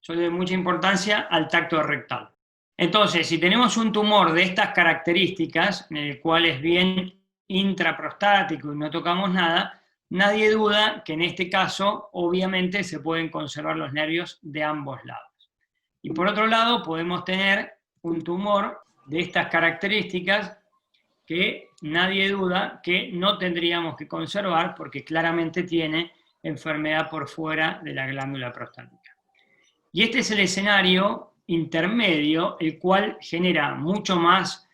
Yo le doy mucha importancia al tacto rectal. Entonces, si tenemos un tumor de estas características, en el cual es bien intraprostático y no tocamos nada, nadie duda que en este caso, obviamente, se pueden conservar los nervios de ambos lados. Y por otro lado, podemos tener un tumor de estas características que nadie duda que no tendríamos que conservar porque claramente tiene enfermedad por fuera de la glándula prostática. Y este es el escenario intermedio, el cual genera mucho más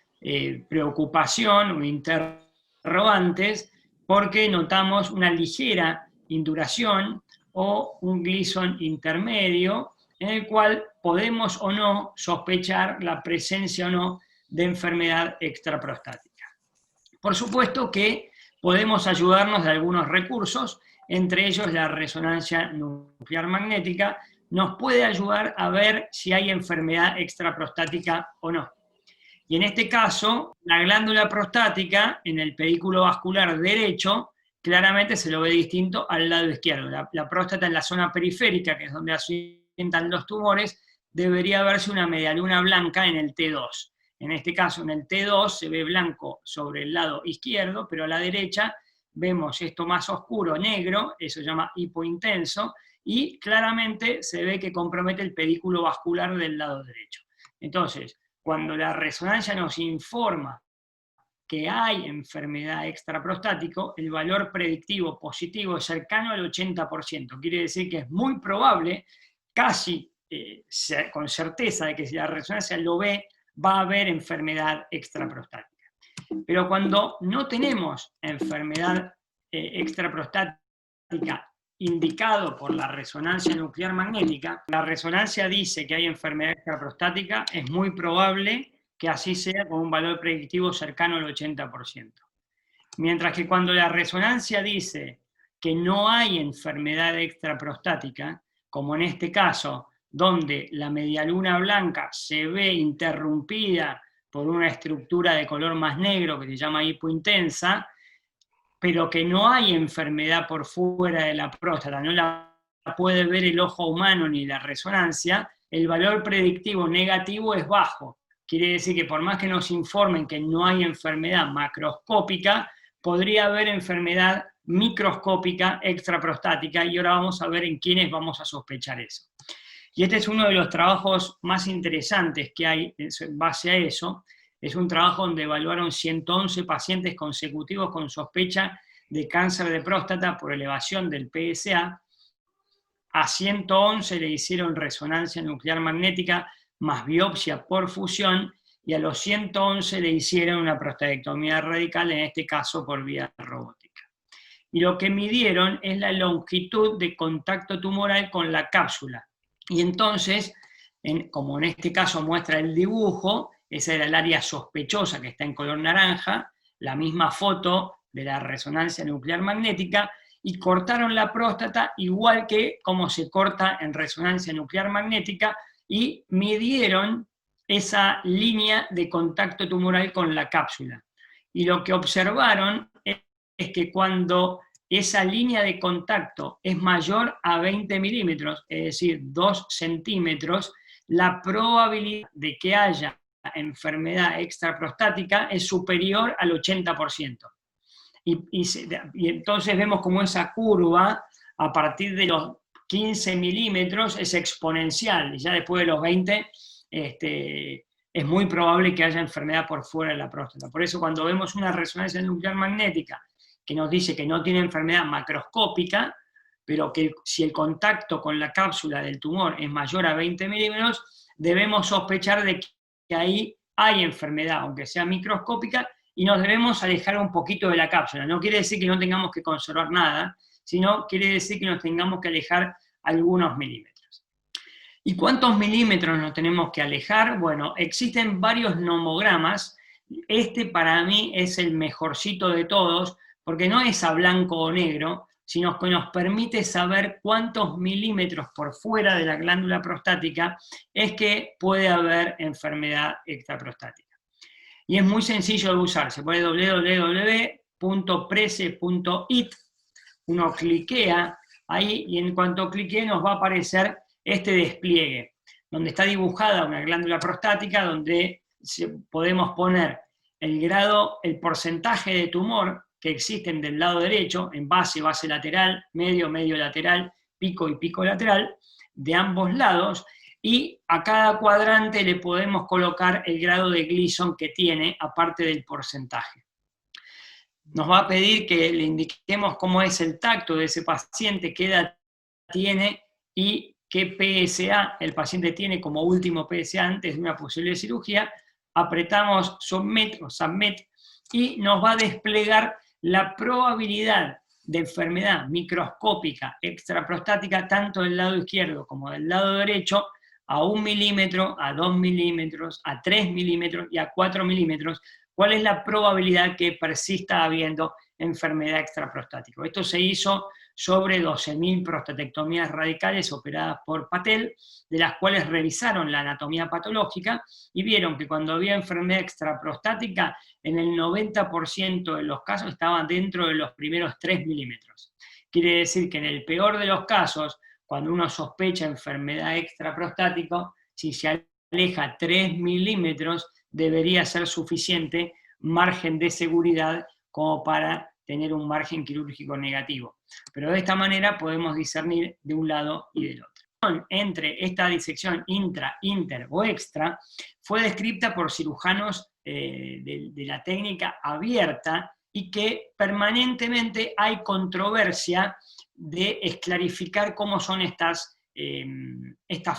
preocupación o interrogantes, porque notamos una ligera induración o un Gleason intermedio, en el cual podemos o no sospechar la presencia o no de enfermedad extraprostática. Por supuesto que podemos ayudarnos de algunos recursos, entre ellos la resonancia nuclear magnética, nos puede ayudar a ver si hay enfermedad extraprostática o no. Y en este caso, la glándula prostática en el pedículo vascular derecho claramente se lo ve distinto al lado izquierdo. La próstata en la zona periférica, que es donde asientan los tumores, debería verse una medialuna blanca en el T2. En este caso, en el T2 se ve blanco sobre el lado izquierdo, pero a la derecha vemos esto más oscuro, negro, eso se llama hipointenso, y claramente se ve que compromete el pedículo vascular del lado derecho. Entonces, cuando la resonancia nos informa que hay enfermedad extraprostático, el valor predictivo positivo es cercano al 80%. Quiere decir que es muy probable, casi con certeza, de que si la resonancia lo ve, va a haber enfermedad extraprostática. Pero cuando no tenemos enfermedad extraprostática indicado por la resonancia nuclear magnética, la resonancia dice que hay enfermedad extraprostática, es muy probable que así sea con un valor predictivo cercano al 80%. Mientras que cuando la resonancia dice que no hay enfermedad extraprostática, como en este caso, donde la medialuna blanca se ve interrumpida por una estructura de color más negro que se llama hipointensa, pero que no hay enfermedad por fuera de la próstata, no la puede ver el ojo humano ni la resonancia, el valor predictivo negativo es bajo. Quiere decir que por más que nos informen que no hay enfermedad macroscópica, podría haber enfermedad microscópica extraprostática, y ahora vamos a ver en quiénes vamos a sospechar eso. Y este es uno de los trabajos más interesantes que hay en base a eso. Es un trabajo donde evaluaron 111 pacientes consecutivos con sospecha de cáncer de próstata por elevación del PSA. A 111 le hicieron resonancia nuclear magnética más biopsia por fusión, y a los 111 le hicieron una prostatectomía radical, en este caso por vía robótica. Y lo que midieron es la longitud de contacto tumoral con la cápsula. Y entonces, como en este caso muestra el dibujo, esa era el área sospechosa que está en color naranja, la misma foto de la resonancia nuclear magnética, y cortaron la próstata igual que como se corta en resonancia nuclear magnética, y midieron esa línea de contacto tumoral con la cápsula. Y lo que observaron es que cuando esa línea de contacto es mayor a 20 milímetros, es decir, 2 centímetros, la probabilidad de que haya enfermedad extraprostática es superior al 80%. Y entonces vemos como esa curva, a partir de los 15 milímetros, es exponencial, y ya después de los 20 es muy probable que haya enfermedad por fuera de la próstata. Por eso cuando vemos una resonancia nuclear magnética que nos dice que no tiene enfermedad macroscópica, pero que si el contacto con la cápsula del tumor es mayor a 20 milímetros, debemos sospechar de que ahí hay enfermedad, aunque sea microscópica, y nos debemos alejar un poquito de la cápsula. No quiere decir que no tengamos que conservar nada, sino quiere decir que nos tengamos que alejar algunos milímetros. ¿Y cuántos milímetros nos tenemos que alejar? Bueno, existen varios nomogramas. Este para mí es el mejorcito de todos, porque no es a blanco o negro, sino que nos permite saber cuántos milímetros por fuera de la glándula prostática es que puede haber enfermedad extraprostática. Y es muy sencillo de usar, se pone www.prese.it, uno cliquea ahí y en cuanto cliquee nos va a aparecer este despliegue, donde está dibujada una glándula prostática, donde podemos poner el grado, el porcentaje de tumor que existen del lado derecho, en base, base lateral, medio, medio lateral, pico y pico lateral, de ambos lados, y a cada cuadrante le podemos colocar el grado de Gleason que tiene, aparte del porcentaje. Nos va a pedir que le indiquemos cómo es el tacto de ese paciente, qué edad tiene y qué PSA el paciente tiene como último PSA antes de una posible cirugía. Apretamos Submit o Submit y nos va a desplegar la probabilidad de enfermedad microscópica extraprostática tanto del lado izquierdo como del lado derecho a 1 milímetro, a 2 milímetros, a 3 milímetros y a 4 milímetros. ¿Cuál es la probabilidad que persista habiendo enfermedad extraprostática? Esto se hizo sobre 12.000 prostatectomías radicales operadas por Patel, de las cuales revisaron la anatomía patológica y vieron que cuando había enfermedad extraprostática, en el 90% de los casos estaban dentro de los primeros 3 milímetros. Quiere decir que en el peor de los casos, cuando uno sospecha enfermedad extraprostática, si se aleja 3 milímetros, debería ser suficiente margen de seguridad como para tener un margen quirúrgico negativo. Pero de esta manera podemos discernir de un lado y del otro. Entre esta disección intra, inter o extra fue descrita por cirujanos de la técnica abierta y que permanentemente hay controversia de esclarificar cómo son estas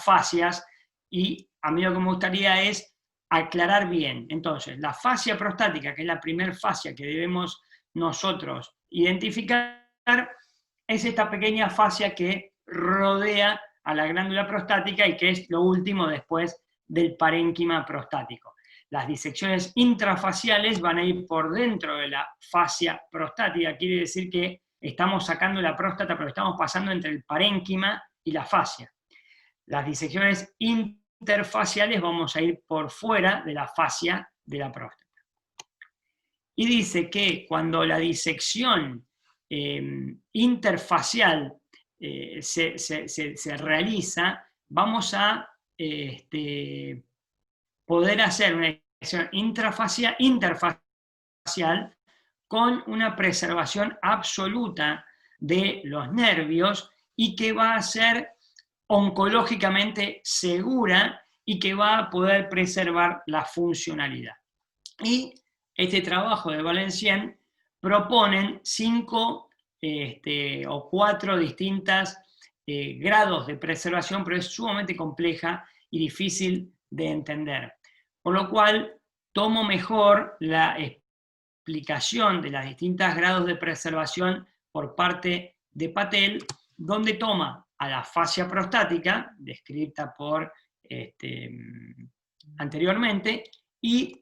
fascias, y a mí lo que me gustaría es aclarar bien. Entonces, la fascia prostática, que es la primera fascia que debemos nosotros identificar, es esta pequeña fascia que rodea a la glándula prostática y que es lo último después del parénquima prostático. Las disecciones intrafaciales van a ir por dentro de la fascia prostática, quiere decir que estamos sacando la próstata, pero estamos pasando entre el parénquima y la fascia. Las disecciones interfaciales vamos a ir por fuera de la fascia de la próstata. Y dice que cuando la disección interfacial se realiza, vamos a poder hacer una disección interfacial con una preservación absoluta de los nervios y que va a ser oncológicamente segura y que va a poder preservar la funcionalidad. Y este trabajo de Valenciennes proponen 5 o 4 distintas grados de preservación, pero es sumamente compleja y difícil de entender. Por lo cual, tomo mejor la explicación de las distintas grados de preservación por parte de Patel, donde toma a la fascia prostática, descrita por anteriormente, y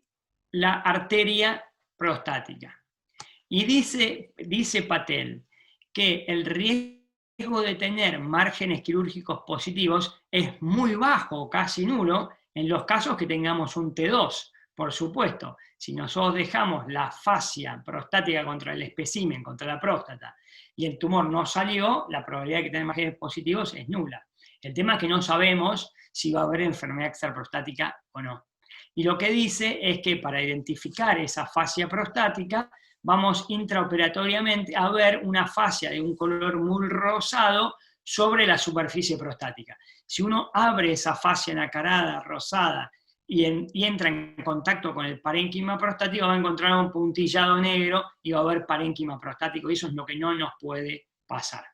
la arteria prostática. Y dice Patel que el riesgo de tener márgenes quirúrgicos positivos es muy bajo, casi nulo, en los casos que tengamos un T2, por supuesto. Si nosotros dejamos la fascia prostática contra el espécimen, contra la próstata, y el tumor no salió, la probabilidad de que tenga márgenes positivos es nula. El tema es que no sabemos si va a haber enfermedad extraprostática o no. Y lo que dice es que para identificar esa fascia prostática, vamos intraoperatoriamente a ver una fascia de un color muy rosado sobre la superficie prostática. Si uno abre esa fascia nacarada, rosada, y entra en contacto con el parénquima prostático, va a encontrar un puntillado negro y va a haber parénquima prostático, y eso es lo que no nos puede pasar.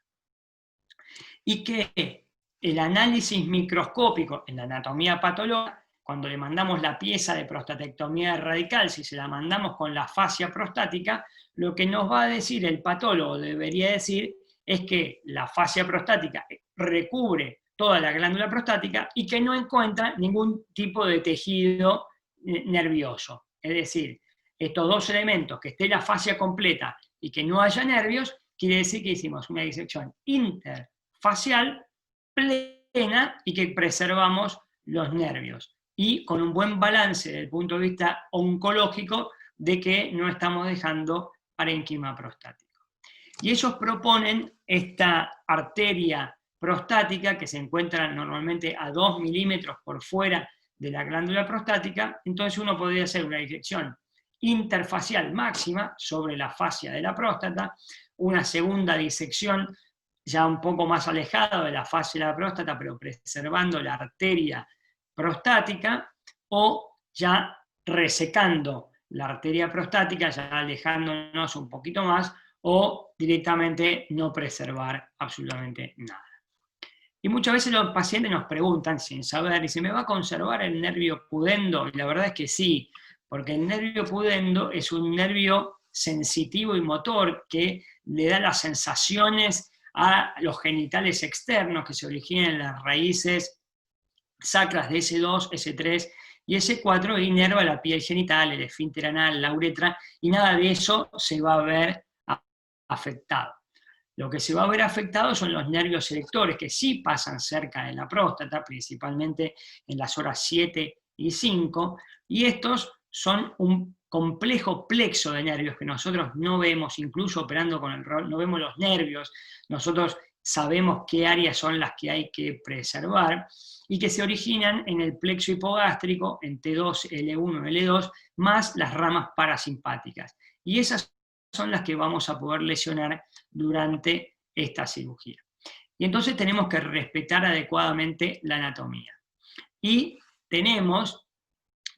Y que el análisis microscópico en la anatomía patológica, cuando le mandamos la pieza de prostatectomía radical, si se la mandamos con la fascia prostática, lo que nos va a decir el patólogo, debería decir, es que la fascia prostática recubre toda la glándula prostática y que no encuentra ningún tipo de tejido nervioso. Es decir, estos dos elementos, que esté la fascia completa y que no haya nervios, quiere decir que hicimos una disección interfacial plena y que preservamos los nervios. Y con un buen balance desde el punto de vista oncológico de que no estamos dejando parénquima prostático. Y ellos proponen esta arteria prostática, que se encuentran normalmente a 2 milímetros por fuera de la glándula prostática. Entonces uno podría hacer una disección interfacial máxima sobre la fascia de la próstata, una segunda disección ya un poco más alejada de la fascia de la próstata, pero preservando la arteria prostática, o ya resecando la arteria prostática, ya alejándonos un poquito más, o directamente no preservar absolutamente nada. Y muchas veces los pacientes nos preguntan, sin saber, ¿y se me va a conservar el nervio pudendo? Y la verdad es que sí, porque el nervio pudendo es un nervio sensitivo y motor que le da las sensaciones a los genitales externos que se originan en las raíces sacras de S2, S3 y S4, e inerva la piel genital, el esfínter anal, la uretra, y nada de eso se va a ver afectado. Lo que se va a ver afectado son los nervios erectores, que sí pasan cerca de la próstata, principalmente en las horas 7 y 5, y estos son un complejo plexo de nervios que nosotros no vemos, incluso operando con el rol, no vemos los nervios, nosotros sabemos qué áreas son las que hay que preservar, y que se originan en el plexo hipogástrico, en T2, L1, L2, más las ramas parasimpáticas. Y esas son las que vamos a poder lesionar durante esta cirugía. Y entonces tenemos que respetar adecuadamente la anatomía. Y tenemos,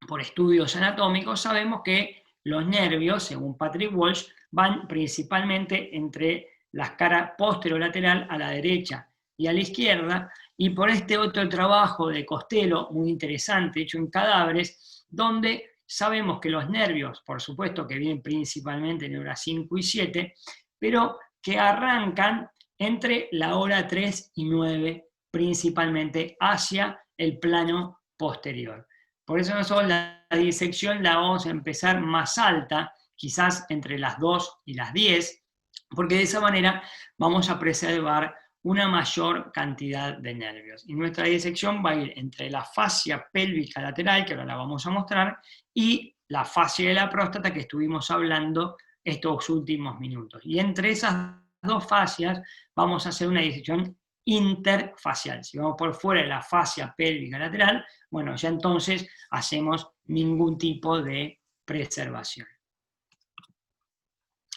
por estudios anatómicos, sabemos que los nervios, según Patrick Walsh, van principalmente entre las caras posterolateral a la derecha y a la izquierda, y por este otro trabajo de Costello, muy interesante, hecho en cadáveres, donde sabemos que los nervios, por supuesto que vienen principalmente en hora 5 y 7, pero que arrancan entre la hora 3 y 9, principalmente hacia el plano posterior. Por eso nosotros la disección la vamos a empezar más alta, quizás entre las 2 y las 10, porque de esa manera vamos a preservar una mayor cantidad de nervios. Y nuestra disección va a ir entre la fascia pélvica lateral, que ahora la vamos a mostrar, y la fascia de la próstata, que estuvimos hablando estos últimos minutos. Y entre esas dos fascias vamos a hacer una disección interfacial. Si vamos por fuera de la fascia pélvica lateral, bueno, ya entonces hacemos ningún tipo de preservación.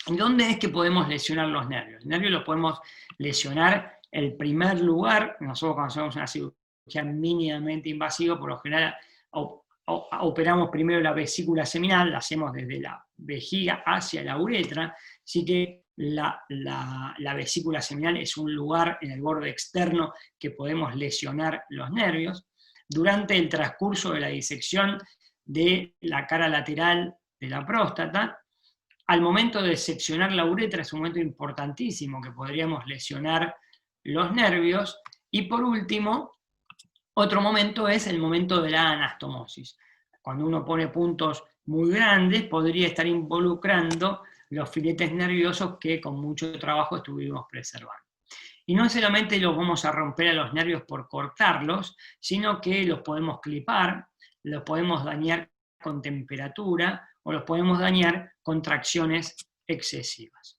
¿Dónde es que podemos lesionar los nervios? Los nervios los podemos lesionar en primer lugar. Nosotros cuando hacemos una cirugía mínimamente invasiva, por lo general operamos primero la vesícula seminal, la hacemos desde la vejiga hacia la uretra, así que la vesícula seminal es un lugar en el borde externo que podemos lesionar los nervios. Durante el transcurso de la disección de la cara lateral de la próstata, al momento de seccionar la uretra es un momento importantísimo que podríamos lesionar los nervios. Y por último, otro momento es el momento de la anastomosis. Cuando uno pone puntos muy grandes, podría estar involucrando los filetes nerviosos que con mucho trabajo estuvimos preservando. Y no solamente los vamos a romper a los nervios por cortarlos, sino que los podemos clipar, los podemos dañar con temperatura, o los podemos dañar con tracciones excesivas.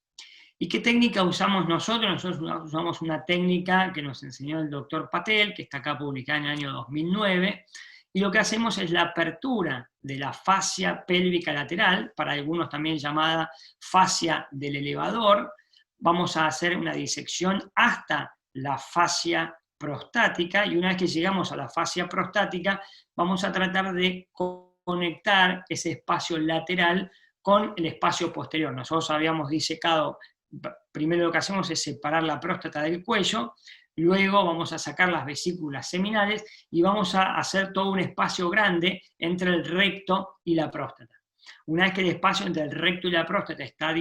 ¿Y qué técnica usamos nosotros? Nosotros usamos una técnica que nos enseñó el doctor Patel, que está acá publicada en el año 2009, y lo que hacemos es la apertura de la fascia pélvica lateral, para algunos también llamada fascia del elevador. Vamos a hacer una disección hasta la fascia prostática, y una vez que llegamos a la fascia prostática, vamos a tratar de conectar ese espacio lateral con el espacio posterior. Nosotros habíamos disecado, primero lo que hacemos es separar la próstata del cuello, luego vamos a sacar las vesículas seminales y vamos a hacer todo un espacio grande entre el recto y la próstata. Una vez que el espacio entre el recto y la próstata está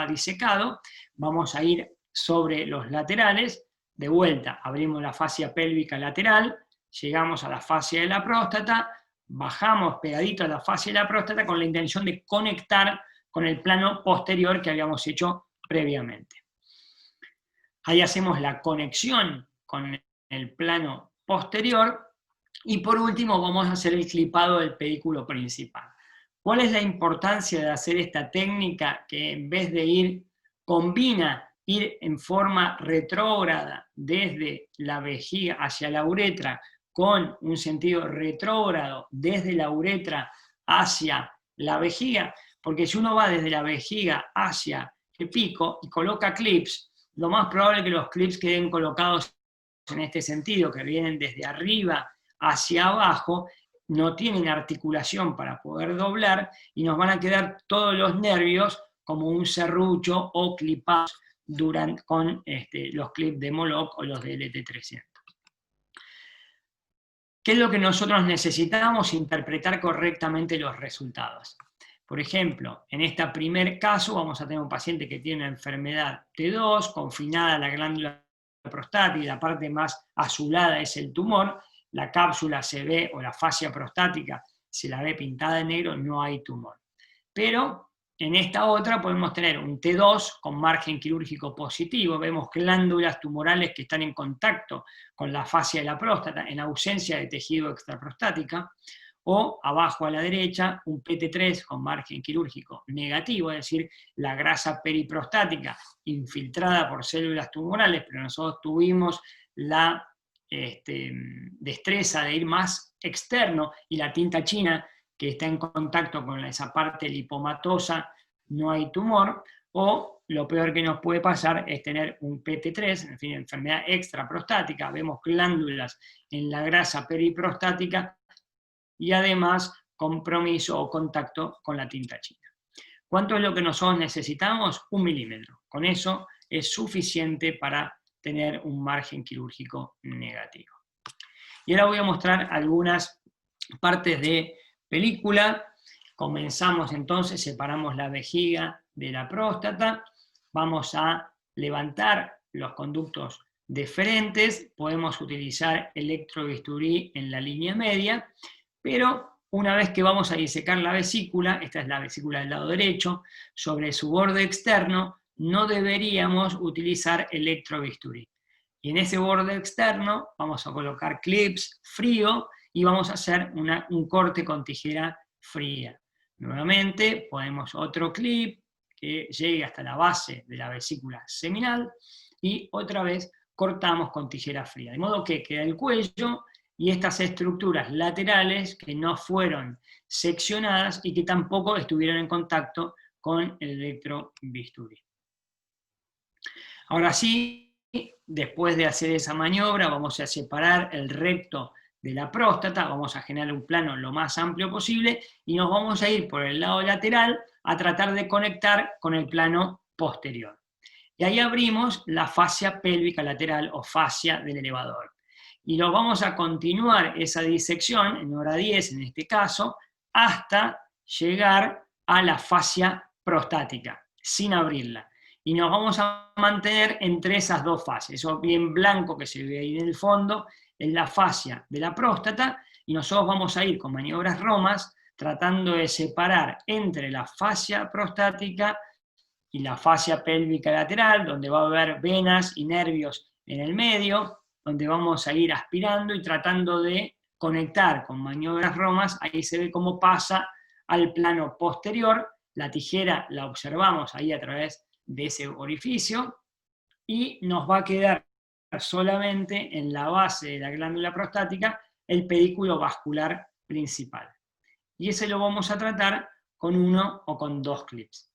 disecado, vamos a ir sobre los laterales, de vuelta abrimos la fascia pélvica lateral, llegamos a la fascia de la próstata, bajamos pegadito a la fascia de la próstata con la intención de conectar con el plano posterior que habíamos hecho previamente. Ahí hacemos la conexión con el plano posterior y por último vamos a hacer el clipado del pedículo principal. ¿Cuál es la importancia de hacer esta técnica que en vez de ir combina ir en forma retrógrada desde la vejiga hacia la uretra, con un sentido retrógrado desde la uretra hacia la vejiga, porque si uno va desde la vejiga hacia el pico y coloca clips, lo más probable es que los clips queden colocados en este sentido, que vienen desde arriba hacia abajo, no tienen articulación para poder doblar y nos van a quedar todos los nervios como un serrucho o clipados con los clips de Moloch o los de LT300. ¿Qué es lo que nosotros necesitamos? Interpretar correctamente los resultados. Por ejemplo, en este primer caso vamos a tener un paciente que tiene una enfermedad T2, confinada a la glándula prostática, y la parte más azulada es el tumor, la cápsula se ve, o la fascia prostática se la ve pintada de negro, no hay tumor. Pero en esta otra podemos tener un T2 con margen quirúrgico positivo, vemos glándulas tumorales que están en contacto con la fascia de la próstata, en ausencia de tejido extraprostática, o abajo a la derecha, un PT3 con margen quirúrgico negativo, es decir, la grasa periprostática infiltrada por células tumorales, pero nosotros tuvimos la destreza de ir más externo, y la tinta china que está en contacto con esa parte lipomatosa, no hay tumor, o lo peor que nos puede pasar es tener un PT3, en fin, enfermedad extraprostática, vemos glándulas en la grasa periprostática y además compromiso o contacto con la tinta china. ¿Cuánto es lo que nosotros necesitamos? 1 milímetro. Con eso es suficiente para tener un margen quirúrgico negativo. Y ahora voy a mostrar algunas partes de película. Comenzamos entonces, separamos la vejiga de la próstata, vamos a levantar los conductos deferentes, podemos utilizar electrobisturí en la línea media, pero una vez que vamos a disecar la vesícula, esta es la vesícula del lado derecho, sobre su borde externo no deberíamos utilizar electrobisturí. Y en ese borde externo vamos a colocar clips frío y vamos a hacer un corte con tijera fría. Nuevamente ponemos otro clip que llegue hasta la base de la vesícula seminal y otra vez cortamos con tijera fría. De modo que queda el cuello y estas estructuras laterales que no fueron seccionadas y que tampoco estuvieron en contacto con el electrobisturí. Ahora sí, después de hacer esa maniobra, vamos a separar el recto de la próstata, vamos a generar un plano lo más amplio posible y nos vamos a ir por el lado lateral a tratar de conectar con el plano posterior. Y ahí abrimos la fascia pélvica lateral o fascia del elevador. Y lo vamos a continuar esa disección, en hora 10 en este caso, hasta llegar a la fascia prostática, sin abrirla. Y nos vamos a mantener entre esas dos fases. Eso bien blanco que se ve ahí en el fondo es la fascia de la próstata, y nosotros vamos a ir con maniobras romas tratando de separar entre la fascia prostática y la fascia pélvica lateral, donde va a haber venas y nervios en el medio, donde vamos a ir aspirando y tratando de conectar con maniobras romas. Ahí se ve cómo pasa al plano posterior, la tijera la observamos ahí a través de ese orificio, y nos va a quedar solamente en la base de la glándula prostática el pedículo vascular principal. Y ese lo vamos a tratar con 1 o con 2 clips.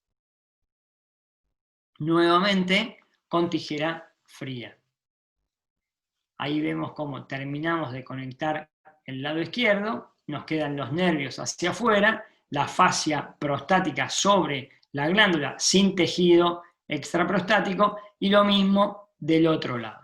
Nuevamente con tijera fría. Ahí vemos cómo terminamos de conectar el lado izquierdo, nos quedan los nervios hacia afuera, la fascia prostática sobre la glándula sin tejido extraprostático, y lo mismo del otro lado.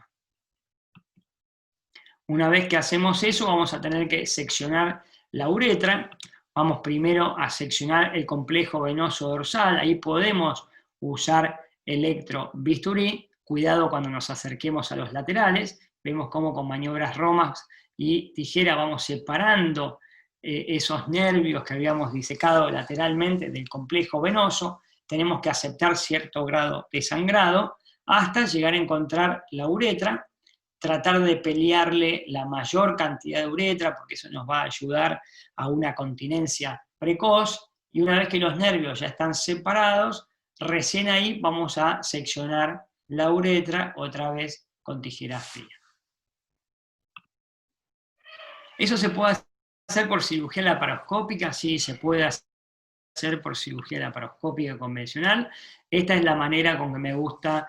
Una vez que hacemos eso, vamos a tener que seccionar la uretra. Vamos primero a seccionar el complejo venoso dorsal, ahí podemos usar electrobisturí, cuidado cuando nos acerquemos a los laterales, vemos cómo con maniobras romas y tijera vamos separando esos nervios que habíamos disecado lateralmente del complejo venoso. Tenemos que aceptar cierto grado de sangrado hasta llegar a encontrar la uretra, tratar de pelearle la mayor cantidad de uretra, porque eso nos va a ayudar a una continencia precoz, y una vez que los nervios ya están separados, recién ahí vamos a seccionar la uretra otra vez con tijera fría. ¿Eso se puede hacer por cirugía laparoscópica? Sí, se puede hacer por cirugía laparoscópica convencional. Esta es la manera con que me gusta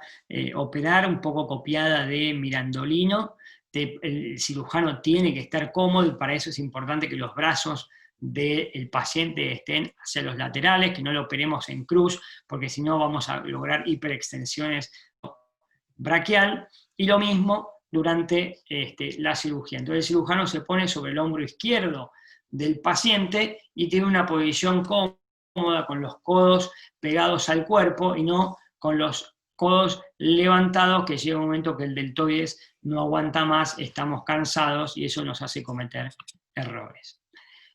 operar, un poco copiada de Mirandolino. El cirujano tiene que estar cómodo y para eso es importante que los brazos del paciente estén hacia los laterales, que no lo operemos en cruz, porque si no vamos a lograr hiperextensiones braquial, y lo mismo durante la cirugía. Entonces el cirujano se pone sobre el hombro izquierdo del paciente y tiene una posición cómoda con los codos pegados al cuerpo y no con los codos levantados, que llega un momento que el deltoides no aguanta más, estamos cansados y eso nos hace cometer errores.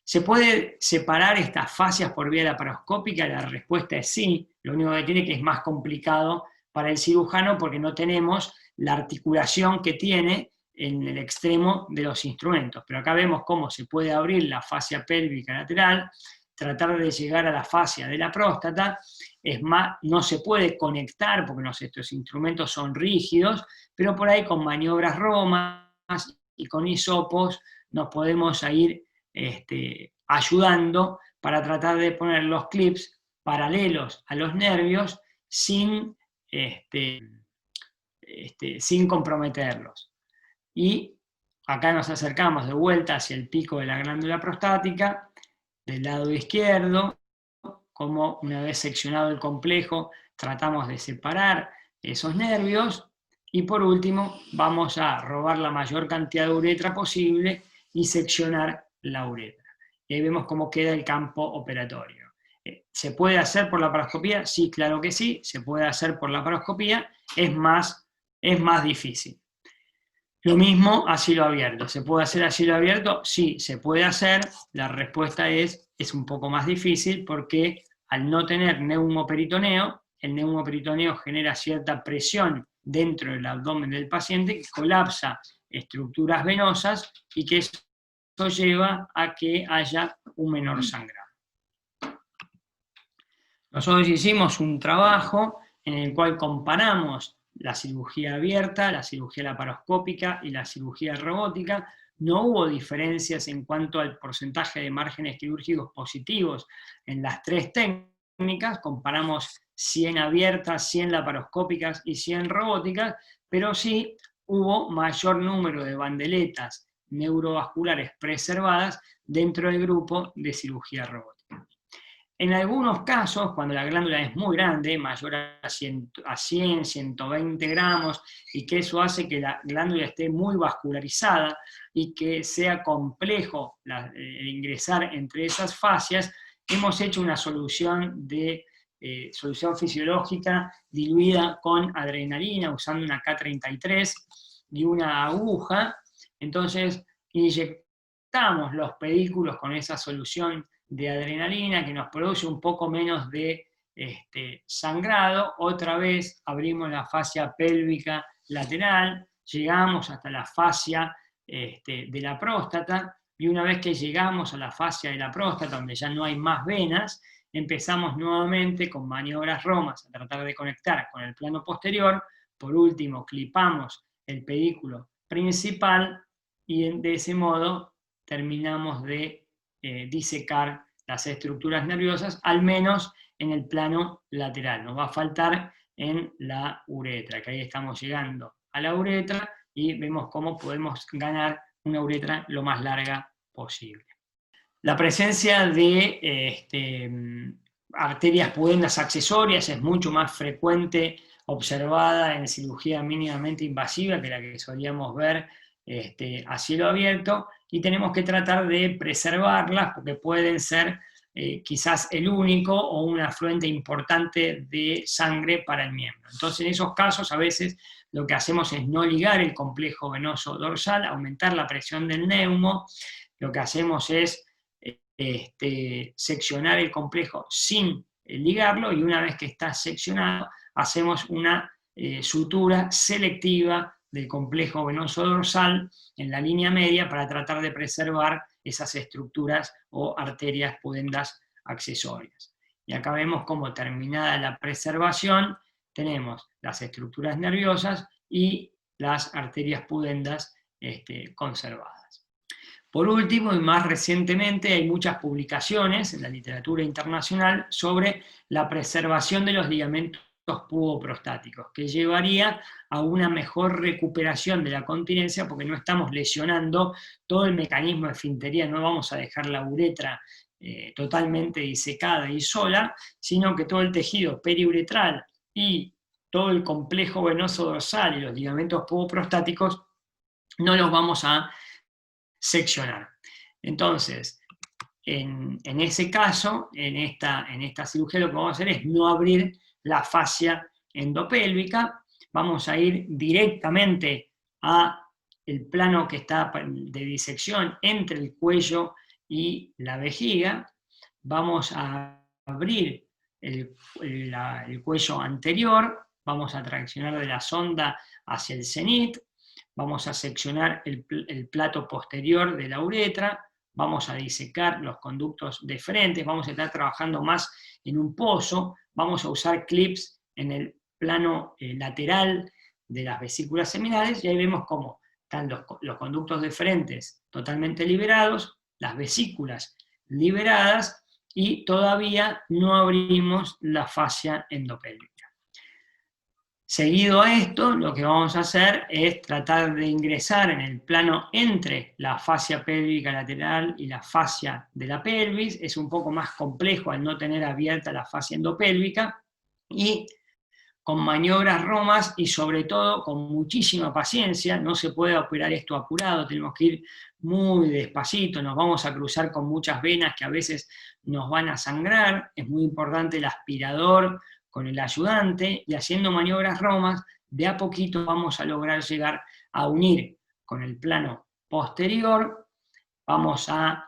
¿Se puede separar estas fascias por vía laparoscópica? La respuesta es sí, lo único que tiene que es más complicado para el cirujano porque no tenemos la articulación que tiene en el extremo de los instrumentos. Pero acá vemos cómo se puede abrir la fascia pélvica lateral, tratar de llegar a la fascia de la próstata, es más, no se puede conectar porque estos instrumentos son rígidos, pero por ahí con maniobras romas y con hisopos nos podemos ir ayudando para tratar de poner los clips paralelos a los nervios sin comprometerlos. Y acá nos acercamos de vuelta hacia el pico de la glándula prostática, del lado izquierdo, como una vez seccionado el complejo, tratamos de separar esos nervios, y por último vamos a robar la mayor cantidad de uretra posible y seccionar la uretra. Y ahí vemos cómo queda el campo operatorio. ¿Se puede hacer por laparoscopía? Sí, claro que sí, se puede hacer por laparoscopía, es más difícil. Lo mismo a cielo abierto. ¿Se puede hacer a cielo abierto? Sí, se puede hacer. La respuesta es un poco más difícil porque al no tener neumoperitoneo, el neumoperitoneo genera cierta presión dentro del abdomen del paciente que colapsa estructuras venosas y que eso lleva a que haya un menor sangrado. Nosotros hicimos un trabajo en el cual comparamos la cirugía abierta, la cirugía laparoscópica y la cirugía robótica. No hubo diferencias en cuanto al porcentaje de márgenes quirúrgicos positivos en las tres técnicas. Comparamos 100 abiertas, 100 laparoscópicas y 100 robóticas, pero sí hubo mayor número de bandeletas neurovasculares preservadas dentro del grupo de cirugía robótica. En algunos casos, cuando la glándula es muy grande, mayor a 100, 120 gramos, y que eso hace que la glándula esté muy vascularizada y que sea complejo ingresar entre esas fascias, hemos hecho una solución fisiológica diluida con adrenalina, usando una K33 y una aguja. Entonces, inyectamos los pedículos con esa solución de adrenalina que nos produce un poco menos de sangrado. Otra vez abrimos la fascia pélvica lateral, llegamos hasta la fascia de la próstata, y una vez que llegamos a la fascia de la próstata, donde ya no hay más venas, empezamos nuevamente con maniobras romas a tratar de conectar con el plano posterior. Por último, clipamos el pedículo principal y de ese modo terminamos de disecar las estructuras nerviosas, al menos en el plano lateral. Nos va a faltar en la uretra, que ahí estamos llegando a la uretra y vemos cómo podemos ganar una uretra lo más larga posible. La presencia de arterias pudendas accesorias es mucho más frecuente observada en cirugía mínimamente invasiva que la que solíamos ver a cielo abierto, y tenemos que tratar de preservarlas porque pueden ser quizás el único o un afluente importante de sangre para el miembro. Entonces, en esos casos, a veces lo que hacemos es no ligar el complejo venoso dorsal, aumentar la presión del neumo. Lo que hacemos es seccionar el complejo sin ligarlo, y una vez que está seccionado, hacemos una sutura selectiva del complejo venoso dorsal en la línea media para tratar de preservar esas estructuras o arterias pudendas accesorias. Y acá vemos cómo, terminada la preservación, tenemos las estructuras nerviosas y las arterias pudendas conservadas. Por último, y más recientemente, hay muchas publicaciones en la literatura internacional sobre la preservación de los ligamentos puboprostáticos, que llevaría a una mejor recuperación de la continencia, porque no estamos lesionando todo el mecanismo de esfintería, no vamos a dejar la uretra totalmente disecada y sola, sino que todo el tejido periuretral y todo el complejo venoso dorsal y los ligamentos puboprostáticos no los vamos a seccionar. Entonces, en ese caso, en esta cirugía, lo que vamos a hacer es no abrir la fascia endopélvica, vamos a ir directamente a el plano que está de disección entre el cuello y la vejiga, vamos a abrir el cuello anterior, vamos a traccionar de la sonda hacia el cenit, vamos a seccionar el plato posterior de la uretra, vamos a disecar los conductos deferentes, vamos a estar trabajando más en un pozo, vamos a usar clips en el plano lateral de las vesículas seminales, y ahí vemos cómo están los conductos deferentes totalmente liberados, las vesículas liberadas, y todavía no abrimos la fascia endopélvica. Seguido a esto, lo que vamos a hacer es tratar de ingresar en el plano entre la fascia pélvica lateral y la fascia de la pelvis. Es un poco más complejo al no tener abierta la fascia endopélvica, y con maniobras romas y sobre todo con muchísima paciencia. No se puede operar esto apurado, tenemos que ir muy despacito, nos vamos a cruzar con muchas venas que a veces nos van a sangrar. Es muy importante el aspirador con el ayudante, y haciendo maniobras romas, de a poquito vamos a lograr llegar a unir con el plano posterior. Vamos a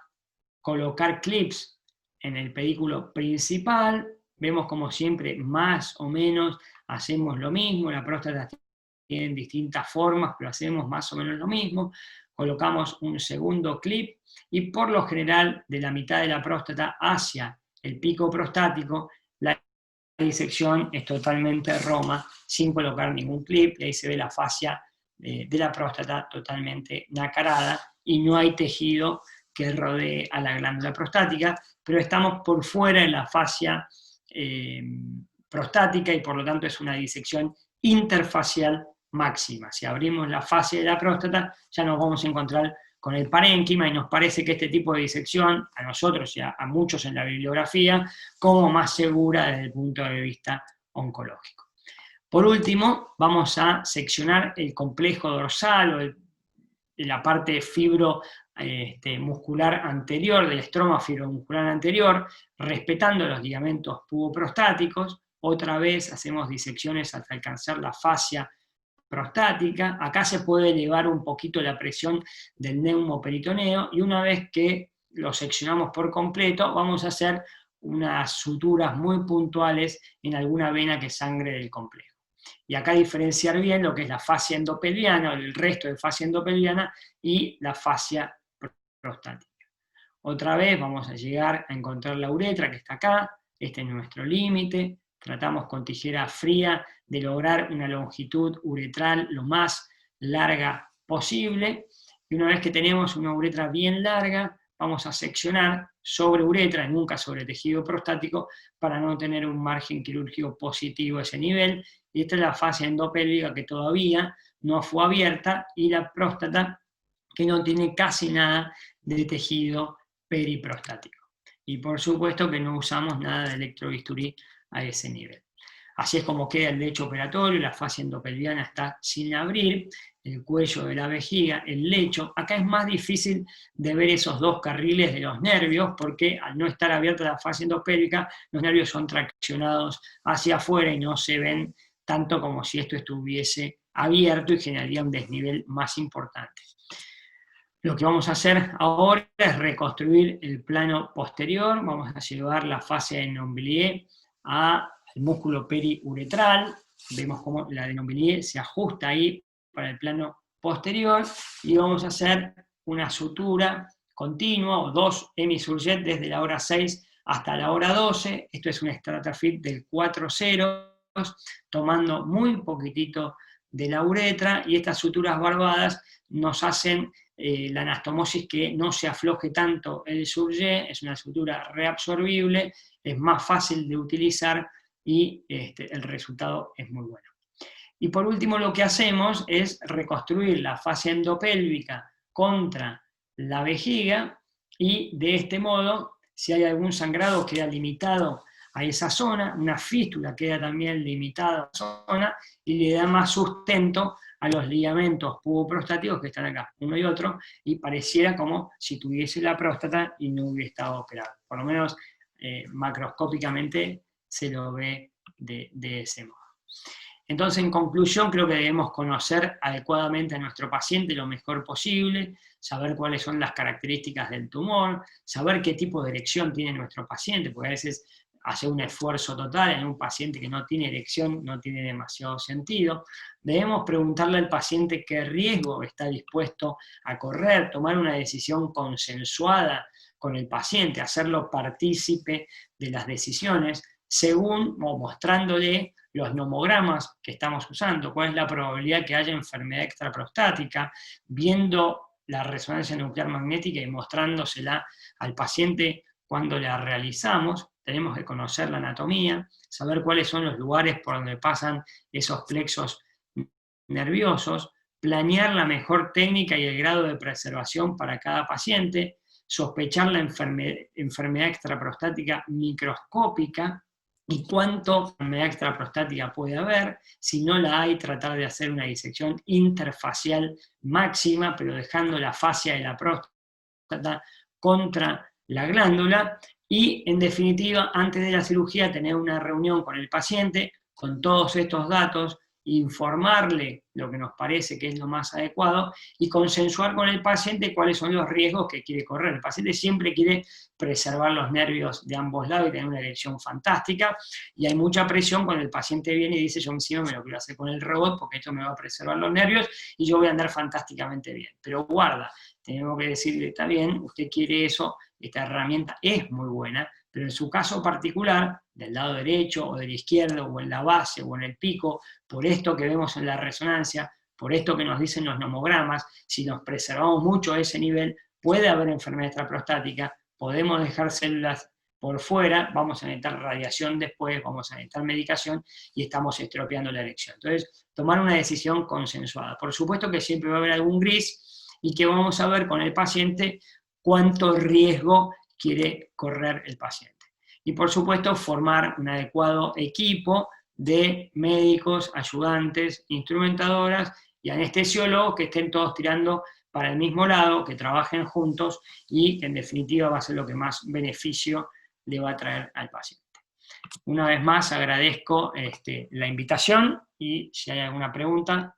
colocar clips en el pedículo principal, vemos como siempre más o menos hacemos lo mismo, la próstata tiene distintas formas, pero hacemos más o menos lo mismo. Colocamos un segundo clip, y por lo general de la mitad de la próstata hacia el pico prostático, la disección es totalmente roma, sin colocar ningún clip, y ahí se ve la fascia de la próstata totalmente nacarada, y no hay tejido que rodee a la glándula prostática, pero estamos por fuera de la fascia prostática, y por lo tanto es una disección interfacial máxima. Si abrimos la fascia de la próstata, ya nos vamos a encontrar con el parénquima, y nos parece que este tipo de disección, a nosotros y a muchos en la bibliografía, como más segura desde el punto de vista oncológico. Por último, vamos a seccionar el complejo dorsal, o la parte muscular anterior, del estroma fibromuscular anterior, respetando los ligamentos puboprostáticos. Otra vez hacemos disecciones hasta alcanzar la fascia prostática. Acá se puede elevar un poquito la presión del neumoperitoneo, y una vez que lo seccionamos por completo, vamos a hacer unas suturas muy puntuales en alguna vena que sangre del complejo. Y acá diferenciar bien lo que es la fascia endopelviana, o el resto de fascia endopelviana, y la fascia prostática. Otra vez vamos a llegar a encontrar la uretra, que está acá, este es nuestro límite. Tratamos con tijera fría de lograr una longitud uretral lo más larga posible, y una vez que tenemos una uretra bien larga, vamos a seccionar sobre uretra, nunca sobre tejido prostático, para no tener un margen quirúrgico positivo a ese nivel. Y esta es la fascia endopélvica, que todavía no fue abierta, y la próstata, que no tiene casi nada de tejido periprostático. Y por supuesto que no usamos nada de electrobisturí a ese nivel. Así es como queda el lecho operatorio. La fascia endopelviana está sin abrir, el cuello de la vejiga, el lecho. Acá es más difícil de ver esos dos carriles de los nervios, porque al no estar abierta la fascia endopélvica, los nervios son traccionados hacia afuera y no se ven tanto como si esto estuviese abierto, y generaría un desnivel más importante. Lo que vamos a hacer ahora es reconstruir el plano posterior. Vamos a llevar la fascia de Nombilier al músculo periuretral. Vemos cómo la de Nombilier se ajusta ahí para el plano posterior, y vamos a hacer una sutura continua, o 2 hemisurget desde la hora 6 hasta la hora 12. Esto es un Stratafit del 4-0, tomando muy poquitito de la uretra, y estas suturas barbadas nos hacen la anastomosis que no se afloje tanto el surgé, es una sutura reabsorbible, es más fácil de utilizar y el resultado es muy bueno. Y por último lo que hacemos es reconstruir la fascia endopélvica contra la vejiga, y de este modo, si hay algún sangrado, queda limitado a esa zona, una fístula queda también limitada a esa zona, y le da más sustento a los ligamentos puboprostáticos que están acá, uno y otro, y pareciera como si tuviese la próstata y no hubiera estado operado. Por lo menos macroscópicamente se lo ve de ese modo. Entonces, en conclusión, creo que debemos conocer adecuadamente a nuestro paciente lo mejor posible, saber cuáles son las características del tumor, saber qué tipo de erección tiene nuestro paciente, porque a veces hacer un esfuerzo total en un paciente que no tiene erección no tiene demasiado sentido. Debemos preguntarle al paciente qué riesgo está dispuesto a correr, tomar una decisión consensuada con el paciente, hacerlo partícipe de las decisiones, según o mostrándole los nomogramas que estamos usando, cuál es la probabilidad que haya enfermedad extraprostática, viendo la resonancia nuclear magnética y mostrándosela al paciente cuando la realizamos. Tenemos que conocer la anatomía, saber cuáles son los lugares por donde pasan esos plexos nerviosos, planear la mejor técnica y el grado de preservación para cada paciente, sospechar la enfermedad extraprostática microscópica, y cuánto enfermedad extraprostática puede haber. Si no la hay, tratar de hacer una disección interfacial máxima, pero dejando la fascia de la próstata contra la glándula. Y, en definitiva, antes de la cirugía, tener una reunión con el paciente con todos estos datos, informarle lo que nos parece que es lo más adecuado y consensuar con el paciente cuáles son los riesgos que quiere correr. El paciente siempre quiere preservar los nervios de ambos lados y tener una erección fantástica, y hay mucha presión cuando el paciente viene y dice: yo encima me lo quiero hacer con el robot porque esto me va a preservar los nervios y yo voy a andar fantásticamente bien. Pero guarda, tenemos que decirle: está bien, usted quiere eso, esta herramienta es muy buena, pero en su caso particular, del lado derecho o del izquierdo, o en la base o en el pico, por esto que vemos en la resonancia, por esto que nos dicen los nomogramas, si nos preservamos mucho a ese nivel, puede haber enfermedad extraprostática, podemos dejar células por fuera, vamos a necesitar radiación después, vamos a necesitar medicación y estamos estropeando la erección. Entonces, tomar una decisión consensuada. Por supuesto que siempre va a haber algún gris y que vamos a ver con el paciente cuánto riesgo quiere correr el paciente. Y por supuesto, formar un adecuado equipo de médicos, ayudantes, instrumentadoras y anestesiólogos que estén todos tirando para el mismo lado, que trabajen juntos y que en definitiva va a ser lo que más beneficio le va a traer al paciente. Una vez más agradezco la invitación, y si hay alguna pregunta,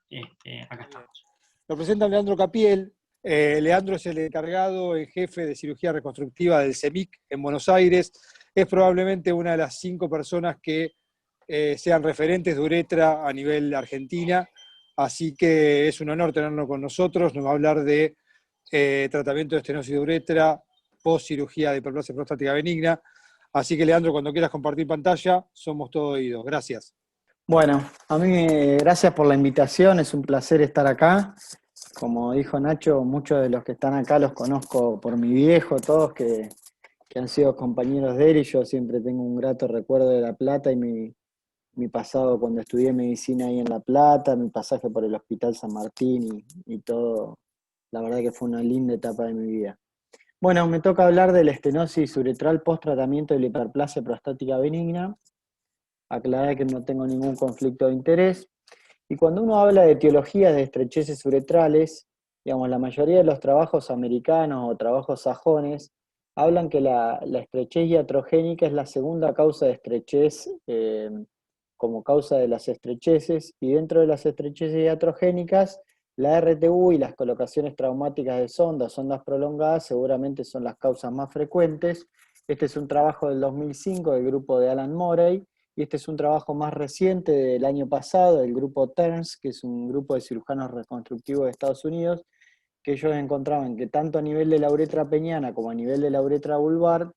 acá estamos. Lo presenta Leandro Capiel. Leandro es el encargado en jefe de cirugía reconstructiva del CEMIC en Buenos Aires. Es probablemente una de las 5 personas que sean referentes de uretra a nivel Argentina, así que es un honor tenerlo con nosotros. Nos va a hablar de tratamiento de estenosis de uretra, post cirugía de hiperplasia prostática benigna. Así que, Leandro, cuando quieras compartir pantalla, somos todo oídos. Gracias. Bueno, a mí gracias por la invitación, es un placer estar acá. Como dijo Nacho, muchos de los que están acá los conozco por mi viejo, todos que han sido compañeros de él, y yo siempre tengo un grato recuerdo de La Plata y mi pasado cuando estudié medicina ahí en La Plata, mi pasaje por el Hospital San Martín y todo. La verdad que fue una linda etapa de mi vida. Bueno, me toca hablar de la estenosis uretral post-tratamiento de la hiperplasia prostática benigna. Aclarar que no tengo ningún conflicto de interés. Y cuando uno habla de etiologías de estrecheces uretrales, digamos, la mayoría de los trabajos americanos o trabajos sajones hablan que la estrechez iatrogénica es la segunda causa de estrechez como causa de las estrecheces, y dentro de las estrecheces iatrogénicas, la RTU y las colocaciones traumáticas de sondas prolongadas seguramente son las causas más frecuentes. Este es un trabajo del 2005 del grupo de Alan Morey, y este es un trabajo más reciente del año pasado del grupo TERNS, que es un grupo de cirujanos reconstructivos de Estados Unidos, que ellos encontraban que tanto a nivel de la uretra peniana como a nivel de la uretra vulvar,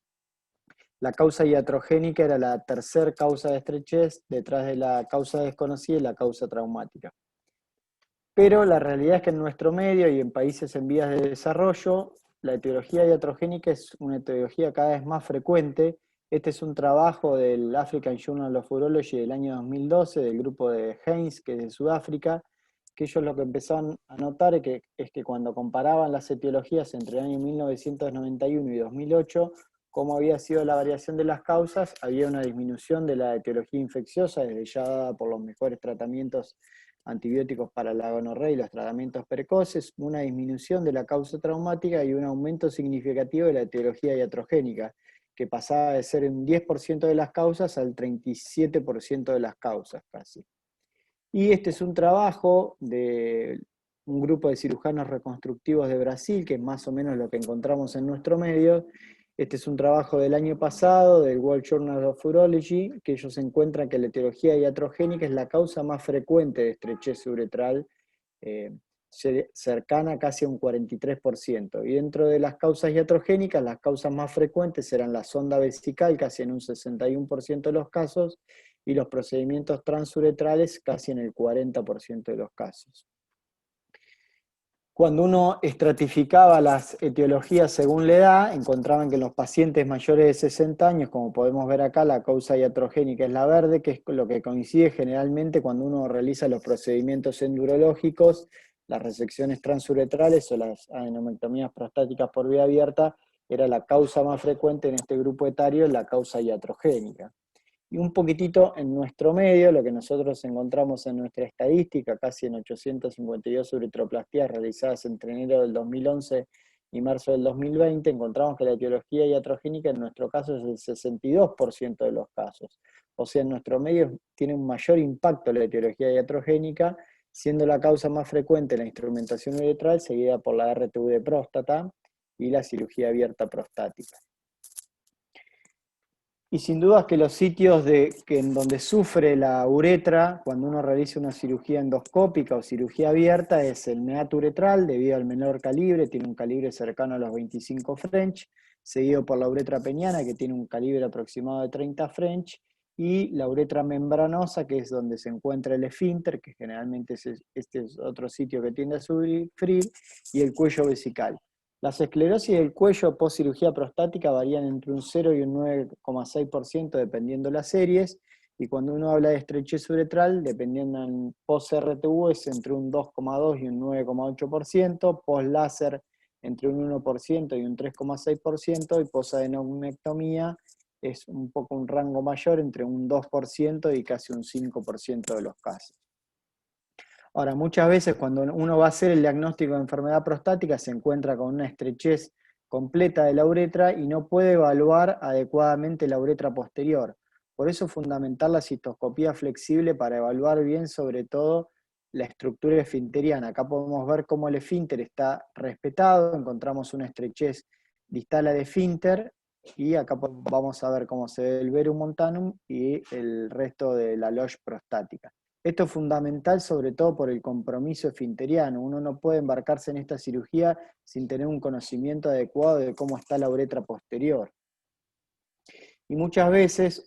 La causa iatrogénica era la tercera causa de estrechez, detrás de la causa desconocida y la causa traumática. Pero la realidad es que en nuestro medio y en países en vías de desarrollo, la etiología iatrogénica es una etiología cada vez más frecuente. Este es un trabajo del African Journal of Urology del año 2012, del grupo de Haynes, que es de Sudáfrica, que ellos lo que empezaron a notar es que cuando comparaban las etiologías entre el año 1991 y 2008, cómo había sido la variación de las causas, había una disminución de la etiología infecciosa, desde ya dada por los mejores tratamientos antibióticos para la gonorrea y los tratamientos precoces, una disminución de la causa traumática y un aumento significativo de la etiología iatrogénica, que pasaba de ser un 10% de las causas al 37% de las causas casi. Y este es un trabajo de un grupo de cirujanos reconstructivos de Brasil, que es más o menos lo que encontramos en nuestro medio. Este es un trabajo del año pasado, del World Journal of Urology, que ellos encuentran que la etiología iatrogénica es la causa más frecuente de estrechez uretral, cercana casi a un 43%. Y dentro de las causas iatrogénicas, las causas más frecuentes eran la sonda vesical, casi en un 61% de los casos, y los procedimientos transuretrales, casi en el 40% de los casos. Cuando uno estratificaba las etiologías según la edad, encontraban que en los pacientes mayores de 60 años, como podemos ver acá, la causa iatrogénica es la verde, que es lo que coincide generalmente cuando uno realiza los procedimientos endurológicos, las resecciones transuretrales o las adenomectomías prostáticas por vía abierta, era la causa más frecuente en este grupo etario, la causa iatrogénica. Y un poquitito en nuestro medio, lo que nosotros encontramos en nuestra estadística, casi en 852 uretroplastías realizadas entre enero del 2011 y marzo del 2020, encontramos que la etiología iatrogénica en nuestro caso es el 62% de los casos. O sea, en nuestro medio tiene un mayor impacto la etiología iatrogénica, siendo la causa más frecuente la instrumentación uretral, seguida por la RTU de próstata y la cirugía abierta prostática. Y sin duda que los sitios en donde sufre la uretra cuando uno realiza una cirugía endoscópica o cirugía abierta es el meato uretral, debido al menor calibre, tiene un calibre cercano a los 25 French, seguido por la uretra peniana, que tiene un calibre aproximado de 30 French, y la uretra membranosa, que es donde se encuentra el esfínter, que generalmente este es otro sitio que tiende a sufrir, y el cuello vesical. Las esclerosis del cuello post cirugía prostática varían entre un 0 y un 9,6% dependiendo las series, y cuando uno habla de estrechez uretral, dependiendo en post RTU, es entre un 2,2 y un 9,8%, post láser entre un 1% y un 3,6%, y post adenomectomía es un poco un rango mayor, entre un 2% y casi un 5% de los casos. Ahora, muchas veces cuando uno va a hacer el diagnóstico de enfermedad prostática se encuentra con una estrechez completa de la uretra y no puede evaluar adecuadamente la uretra posterior. Por eso es fundamental la cistoscopía flexible para evaluar bien sobre todo la estructura esfinteriana. Acá podemos ver cómo el esfínter está respetado, encontramos una estrechez distal al esfínter y acá vamos a ver cómo se ve el verum montanum y el resto de la loge prostática. Esto es fundamental sobre todo por el compromiso esfinteriano. Uno no puede embarcarse en esta cirugía sin tener un conocimiento adecuado de cómo está la uretra posterior. Y muchas veces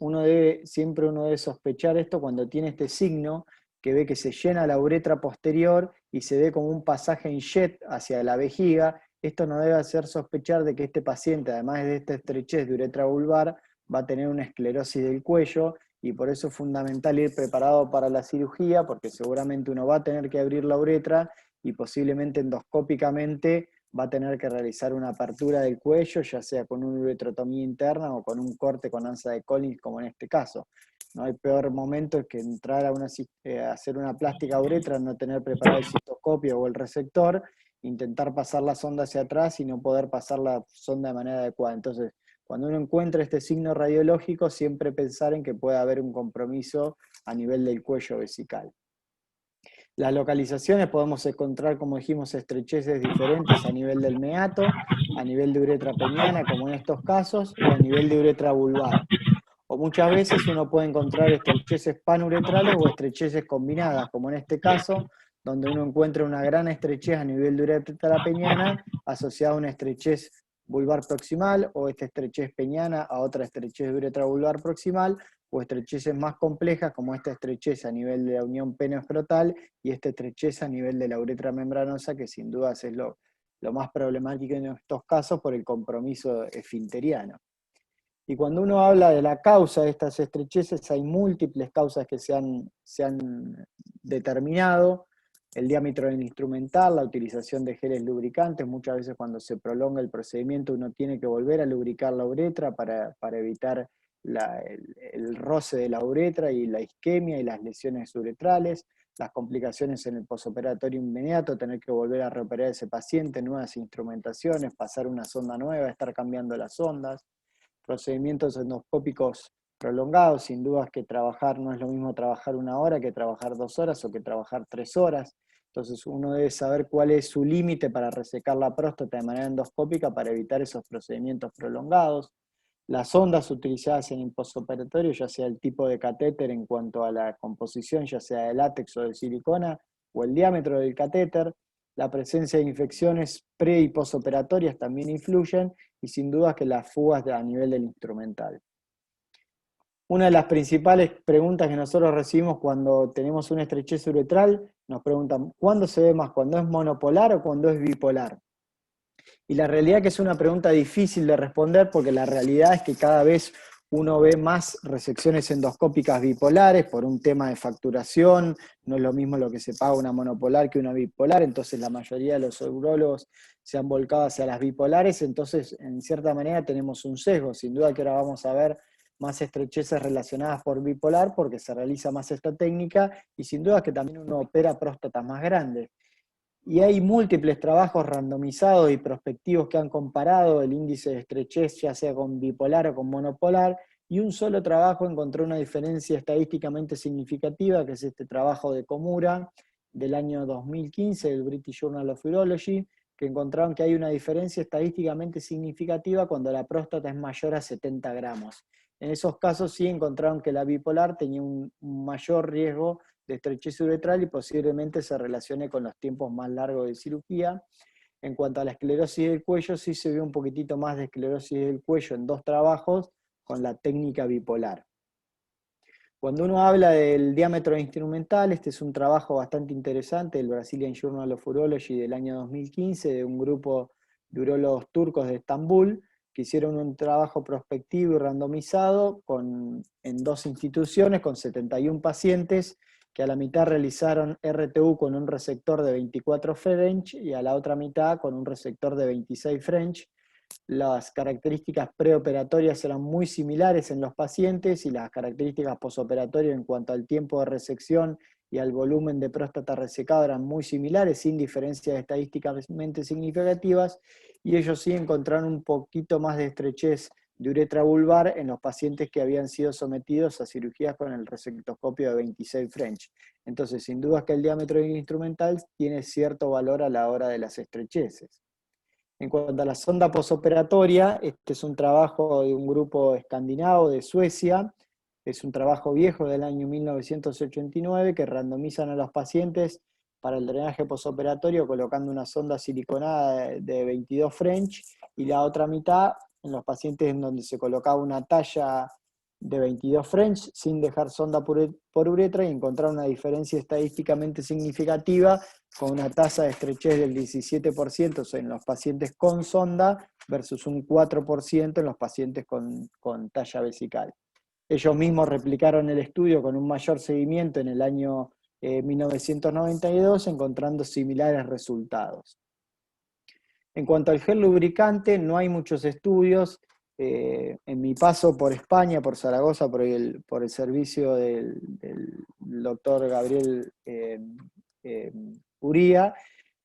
siempre uno debe sospechar esto cuando tiene este signo, que ve que se llena la uretra posterior y se ve como un pasaje en jet hacia la vejiga. Esto nos debe hacer sospechar de que este paciente, además de esta estrechez de uretra vulvar, va a tener una esclerosis del cuello, y por eso es fundamental ir preparado para la cirugía, porque seguramente uno va a tener que abrir la uretra y posiblemente endoscópicamente va a tener que realizar una apertura del cuello, ya sea con una uretrotomía interna o con un corte con ansa de Collins, como en este caso. No hay peor momento que entrar a hacer una plástica uretra, no tener preparado el cistoscopio o el resector, intentar pasar la sonda hacia atrás y no poder pasar la sonda de manera adecuada. Entonces, cuando uno encuentra este signo radiológico, siempre pensar en que puede haber un compromiso a nivel del cuello vesical. Las localizaciones podemos encontrar, como dijimos, estrecheces diferentes a nivel del meato, a nivel de uretra peniana, como en estos casos, o a nivel de uretra vulvar. O muchas veces uno puede encontrar estrecheces panuretrales o estrecheces combinadas, como en este caso, donde uno encuentra una gran estrechez a nivel de uretra peniana asociada a una estrechez vulvar proximal, o esta estrechez peñana a otra estrechez de uretra vulvar proximal, o estrecheces más complejas como esta estrechez a nivel de la unión penoescrotal y esta estrechez a nivel de la uretra membranosa, que sin dudas es lo más problemático en estos casos por el compromiso esfinteriano. Y cuando uno habla de la causa de estas estrecheces, hay múltiples causas que se han determinado. El diámetro del instrumental, la utilización de geles lubricantes, muchas veces cuando se prolonga el procedimiento uno tiene que volver a lubricar la uretra para evitar el roce de la uretra y la isquemia y las lesiones uretrales, las complicaciones en el posoperatorio inmediato, tener que volver a reoperar a ese paciente, nuevas instrumentaciones, pasar una sonda nueva, estar cambiando las sondas, procedimientos endoscópicos prolongados, sin dudas que no es lo mismo trabajar 1 hora que trabajar 2 horas o que trabajar 3 horas. Entonces uno debe saber cuál es su límite para resecar la próstata de manera endoscópica para evitar esos procedimientos prolongados. Las ondas utilizadas en el postoperatorio, ya sea el tipo de catéter en cuanto a la composición, ya sea de látex o de silicona, o el diámetro del catéter, la presencia de infecciones pre- y posoperatorias también influyen, y sin duda que las fugas a nivel del instrumental. Una de las principales preguntas que nosotros recibimos cuando tenemos una estrechez uretral, nos preguntan, ¿cuándo se ve más? ¿Cuándo es monopolar o cuándo es bipolar? Y la realidad es que es una pregunta difícil de responder porque la realidad es que cada vez uno ve más resecciones endoscópicas bipolares por un tema de facturación, no es lo mismo lo que se paga una monopolar que una bipolar, entonces la mayoría de los urólogos se han volcado hacia las bipolares, entonces en cierta manera tenemos un sesgo, sin duda que ahora vamos a ver más estrecheces relacionadas por bipolar porque se realiza más esta técnica y sin duda que también uno opera próstatas más grandes. Y hay múltiples trabajos randomizados y prospectivos que han comparado el índice de estrechez, ya sea con bipolar o con monopolar, y un solo trabajo encontró una diferencia estadísticamente significativa, que es este trabajo de Komura del año 2015 del British Journal of Urology, que encontraron que hay una diferencia estadísticamente significativa cuando la próstata es mayor a 70 gramos. En esos casos sí encontraron que la bipolar tenía un mayor riesgo de estrechez uretral y posiblemente se relacione con los tiempos más largos de cirugía. En cuanto a la esclerosis del cuello, sí se vio un poquitito más de esclerosis del cuello en 2 trabajos con la técnica bipolar. Cuando uno habla del diámetro instrumental, este es un trabajo bastante interesante del Brazilian Journal of Urology del año 2015, de un grupo de urólogos turcos de Estambul, que hicieron un trabajo prospectivo y randomizado en 2 instituciones con 71 pacientes, que a la mitad realizaron RTU con un resector de 24 French y a la otra mitad con un resector de 26 French. Las características preoperatorias eran muy similares en los pacientes y las características posoperatorias en cuanto al tiempo de resección y al volumen de próstata resecado eran muy similares, sin diferencias estadísticamente significativas, y ellos sí encontraron un poquito más de estrechez de uretra vulvar en los pacientes que habían sido sometidos a cirugías con el resectoscopio de 26 French. Entonces, sin duda que el diámetro instrumental tiene cierto valor a la hora de las estrecheces. En cuanto a la sonda posoperatoria, este es un trabajo de un grupo escandinavo de Suecia, es un trabajo viejo del año 1989 que randomizan a los pacientes para el drenaje posoperatorio colocando una sonda siliconada de 22 French y la otra mitad en los pacientes en donde se colocaba una talla de 22 French sin dejar sonda por uretra y encontrar una diferencia estadísticamente significativa con una tasa de estrechez del 17% en los pacientes con sonda versus un 4% en los pacientes con talla vesical. Ellos mismos replicaron el estudio con un mayor seguimiento en el año 1992, encontrando similares resultados. En cuanto al gel lubricante, no hay muchos estudios. En mi paso por España, por Zaragoza, por el servicio del doctor Gabriel Uría,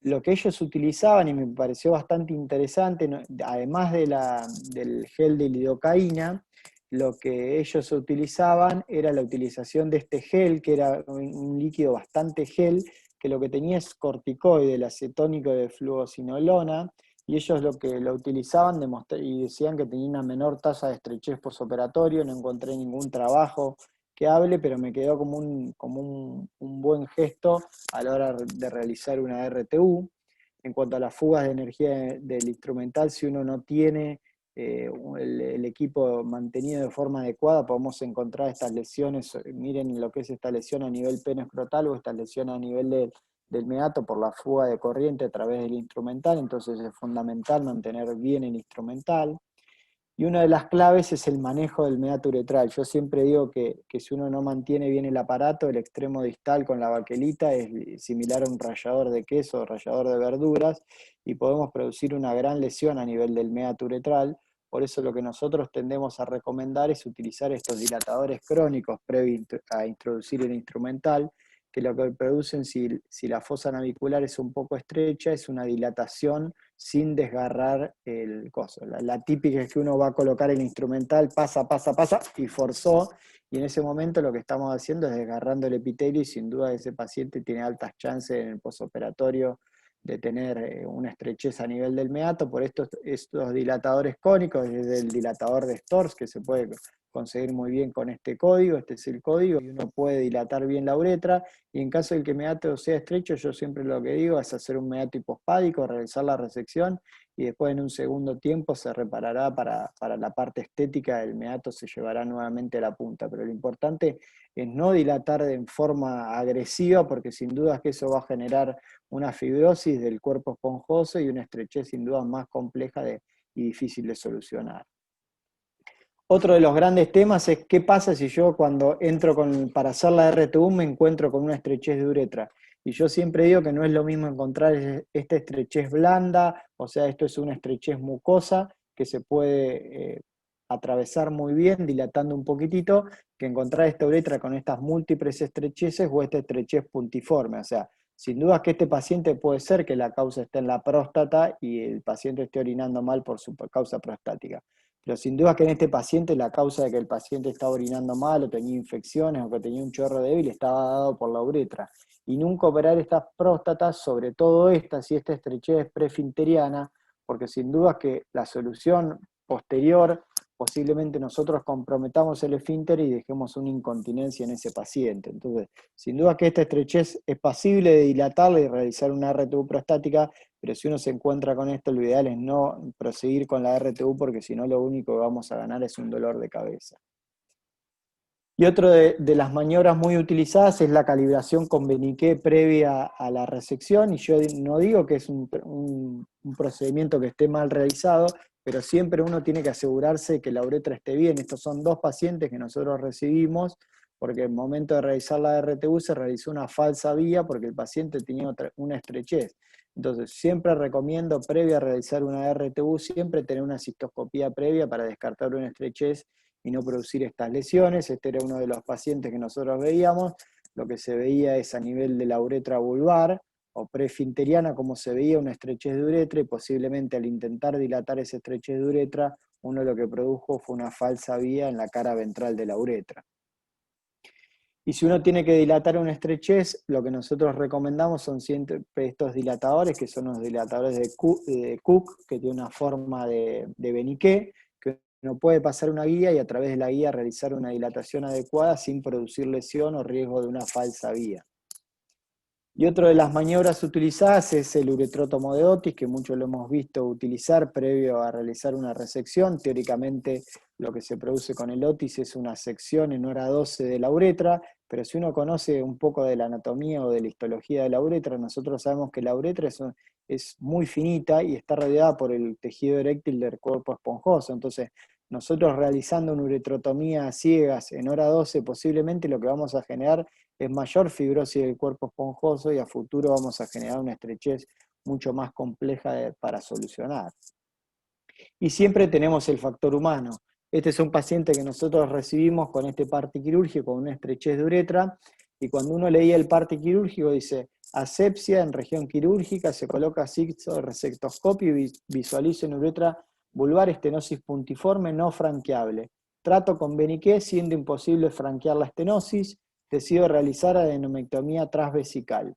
lo que ellos utilizaban, y me pareció bastante interesante, además del gel de lidocaína, lo que ellos utilizaban era la utilización de este gel, que era un líquido bastante gel, que lo que tenía es corticoide, el acetónico de fluocinolona, y ellos lo que lo utilizaban y decían que tenía una menor tasa de estrechez posoperatorio. No encontré ningún trabajo que hable, pero me quedó como un buen gesto a la hora de realizar una RTU. en cuanto a las fugas de energía del instrumental, si uno no tiene el equipo mantenido de forma adecuada, podemos encontrar estas lesiones. Miren lo que es esta lesión a nivel pene escrotal o esta lesión a nivel del meato por la fuga de corriente a través del instrumental. Entonces es fundamental mantener bien el instrumental. Y una de las claves es el manejo del meato uretral. Yo siempre digo que si uno no mantiene bien el aparato, el extremo distal con la baquelita es similar a un rallador de queso o rallador de verduras, y podemos producir una gran lesión a nivel del meato uretral. Por eso lo que nosotros tendemos a recomendar es utilizar estos dilatadores crónicos previo a introducir el instrumental, que lo que producen, si la fosa navicular es un poco estrecha, es una dilatación sin desgarrar el coso. La típica es que uno va a colocar el instrumental, pasa, y forzó, y en ese momento lo que estamos haciendo es desgarrando el epitelio, y sin duda ese paciente tiene altas chances en el posoperatorio de tener una estrechez a nivel del meato. Por estos dilatadores cónicos, desde el dilatador de Storz, que se puede conseguir muy bien con este código, este es el código, y uno puede dilatar bien la uretra, y en caso de que el meato sea estrecho, yo siempre lo que digo es hacer un meato hipospádico, realizar la resección, y después en un segundo tiempo se reparará para la parte estética, el meato se llevará nuevamente a la punta, pero lo importante es no dilatar en forma agresiva, porque sin duda que eso va a generar una fibrosis del cuerpo esponjoso y una estrechez sin duda más compleja y difícil de solucionar. Otro de los grandes temas es qué pasa si yo cuando entro para hacer la RTU me encuentro con una estrechez de uretra. Y yo siempre digo que no es lo mismo encontrar esta estrechez blanda, o sea, esto es una estrechez mucosa que se puede atravesar muy bien, dilatando un poquitito, que encontrar esta uretra con estas múltiples estrecheces o esta estrechez puntiforme. O sea, sin duda que este paciente puede ser que la causa esté en la próstata y el paciente esté orinando mal por su causa prostática. Pero sin duda que en este paciente la causa de que el paciente estaba orinando mal o tenía infecciones o que tenía un chorro débil estaba dado por la uretra. Y nunca operar estas próstatas, sobre todo esta, si esta estrechez es prefinteriana, porque sin duda que la solución posterior, posiblemente nosotros comprometamos el esfínter y dejemos una incontinencia en ese paciente. Entonces, sin duda que esta estrechez es pasible de dilatarla y realizar una RTU prostática, pero si uno se encuentra con esto, lo ideal es no proseguir con la RTU, porque si no lo único que vamos a ganar es un dolor de cabeza. Y otro de las maniobras muy utilizadas es la calibración con Beniqué previa a la resección, y yo no digo que es un procedimiento que esté mal realizado, pero siempre uno tiene que asegurarse que la uretra esté bien. Estos son 2 pacientes que nosotros recibimos, porque en el momento de realizar la RTU se realizó una falsa vía porque el paciente tenía una estrechez. Entonces siempre recomiendo, previa a realizar una RTU, siempre tener una cistoscopía previa para descartar una estrechez y no producir estas lesiones. Este era uno de los pacientes que nosotros veíamos. Lo que se veía es a nivel de la uretra vulvar o prefinteriana, como se veía una estrechez de uretra, y posiblemente al intentar dilatar esa estrechez de uretra, uno lo que produjo fue una falsa vía en la cara ventral de la uretra. Y si uno tiene que dilatar una estrechez, lo que nosotros recomendamos son siempre estos dilatadores, que son los dilatadores de Cook, que tiene una forma de Beniqué, que uno puede pasar una guía y a través de la guía realizar una dilatación adecuada sin producir lesión o riesgo de una falsa vía. Y otra de las maniobras utilizadas es el uretrótomo de Otis, que muchos lo hemos visto utilizar previo a realizar una resección. Teóricamente lo que se produce con el Otis es una sección en hora 12 de la uretra, pero si uno conoce un poco de la anatomía o de la histología de la uretra, nosotros sabemos que la uretra es muy finita y está rodeada por el tejido eréctil del cuerpo esponjoso. Entonces, nosotros realizando una uretrotomía a ciegas en hora 12, posiblemente lo que vamos a generar es mayor fibrosis del cuerpo esponjoso, y a futuro vamos a generar una estrechez mucho más compleja para solucionar. Y siempre tenemos el factor humano. Este es un paciente que nosotros recibimos con este parte quirúrgico, con una estrechez de uretra, y cuando uno leía el parte quirúrgico dice asepsia en región quirúrgica, se coloca signo de resectoscopio y visualiza en uretra vulvar estenosis puntiforme no franqueable. Trato con Beniqué, siendo imposible franquear la estenosis, decido realizar adenomectomía transvesical.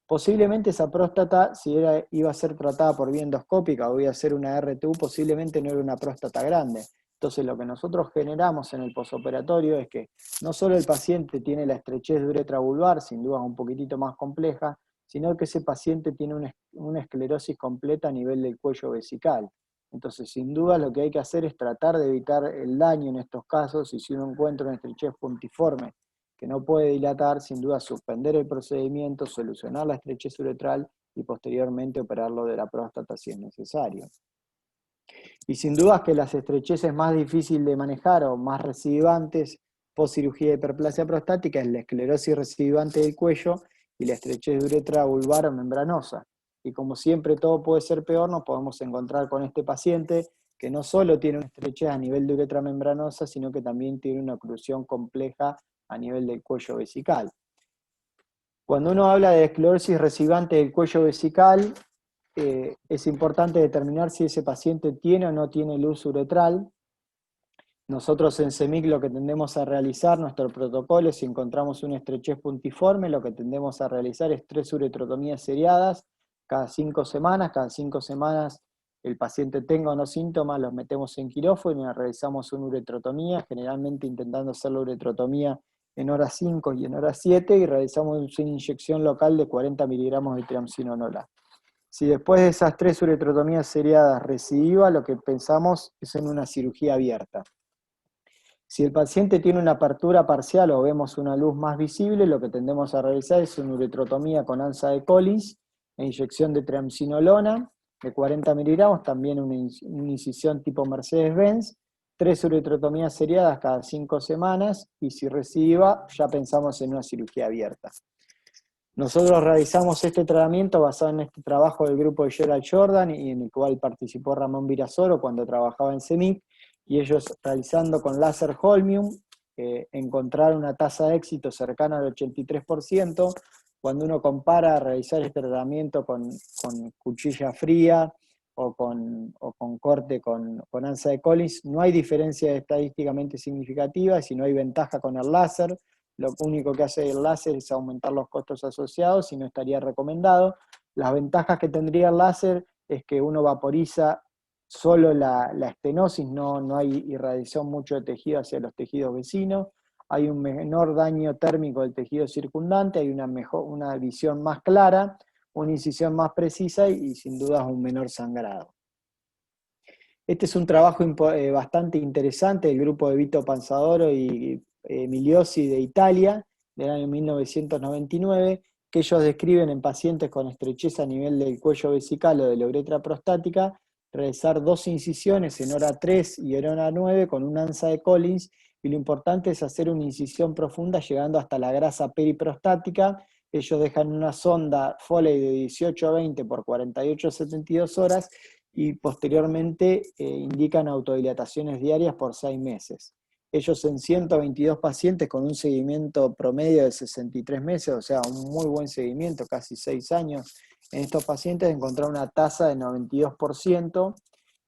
Posiblemente esa próstata, si iba a ser tratada por vía endoscópica o iba a ser una RTU, posiblemente no era una próstata grande. Entonces lo que nosotros generamos en el posoperatorio es que no solo el paciente tiene la estrechez de uretra vulvar, sin duda un poquitito más compleja, sino que ese paciente tiene una esclerosis completa a nivel del cuello vesical. Entonces, sin duda, lo que hay que hacer es tratar de evitar el daño en estos casos, y si uno encuentra una estrechez puntiforme que no puede dilatar, sin duda suspender el procedimiento, solucionar la estrechez uretral y posteriormente operarlo de la próstata si es necesario. Y sin duda que las estrecheces más difíciles de manejar o más recidivantes post cirugía de hiperplasia prostática es la esclerosis recidivante del cuello y la estrechez de uretra vulvar o membranosa. Y como siempre todo puede ser peor, nos podemos encontrar con este paciente que no solo tiene una estrechez a nivel de uretra membranosa, sino que también tiene una oclusión compleja a nivel del cuello vesical. Cuando uno habla de esclerosis recidivante del cuello vesical, es importante determinar si ese paciente tiene o no tiene luz uretral. Nosotros en CEMIC lo que tendemos a realizar, nuestro protocolo, si encontramos una estrechez puntiforme, lo que tendemos a realizar es 3 uretrotomías seriadas cada 5 semanas. Cada 5 semanas el paciente tenga o no síntomas, los metemos en quirófano y realizamos una uretrotomía, generalmente intentando hacer la uretrotomía en hora 5 y en hora 7, y realizamos una inyección local de 40 miligramos de triamcinolona. Si después de esas 3 uretrotomías seriadas recidiva, lo que pensamos es en una cirugía abierta. Si el paciente tiene una apertura parcial o vemos una luz más visible, lo que tendemos a realizar es una uretrotomía con ansa de Collins e inyección de triamcinolona de 40 miligramos, también una incisión tipo Mercedes-Benz, 3 uretrotomías seriadas cada 5 semanas, y si recidiva, ya pensamos en una cirugía abierta. Nosotros realizamos este tratamiento basado en este trabajo del grupo de Gerald Jordan, y en el cual participó Ramón Virasoro cuando trabajaba en CEMIC, y ellos realizando con láser holmium, encontraron una tasa de éxito cercana al 83%. Cuando uno compara realizar este tratamiento con cuchilla fría o con corte con ansa de Collins, no hay diferencia estadísticamente significativa, si no hay ventaja con el láser. Lo único que hace el láser es aumentar los costos asociados y no estaría recomendado. Las ventajas que tendría el láser es que uno vaporiza solo la estenosis, no hay irradiación mucho de tejido hacia los tejidos vecinos, hay un menor daño térmico del tejido circundante, hay una visión más clara, una incisión más precisa y sin duda un menor sangrado. Este es un trabajo bastante interesante del grupo de Vito Panzadoro y Migliosi de Italia, del año 1999, que ellos describen en pacientes con estrechez a nivel del cuello vesical o de la uretra prostática, realizar 2 incisiones en hora 3 y en hora 9 con una ansa de Collins, y lo importante es hacer una incisión profunda llegando hasta la grasa periprostática. Ellos dejan una sonda Foley de 18 a 20 por 48 a 72 horas, y posteriormente indican autodilataciones diarias por 6 meses. Ellos en 122 pacientes con un seguimiento promedio de 63 meses, o sea, un muy buen seguimiento, casi 6 años, en estos pacientes encontraron una tasa de 92%,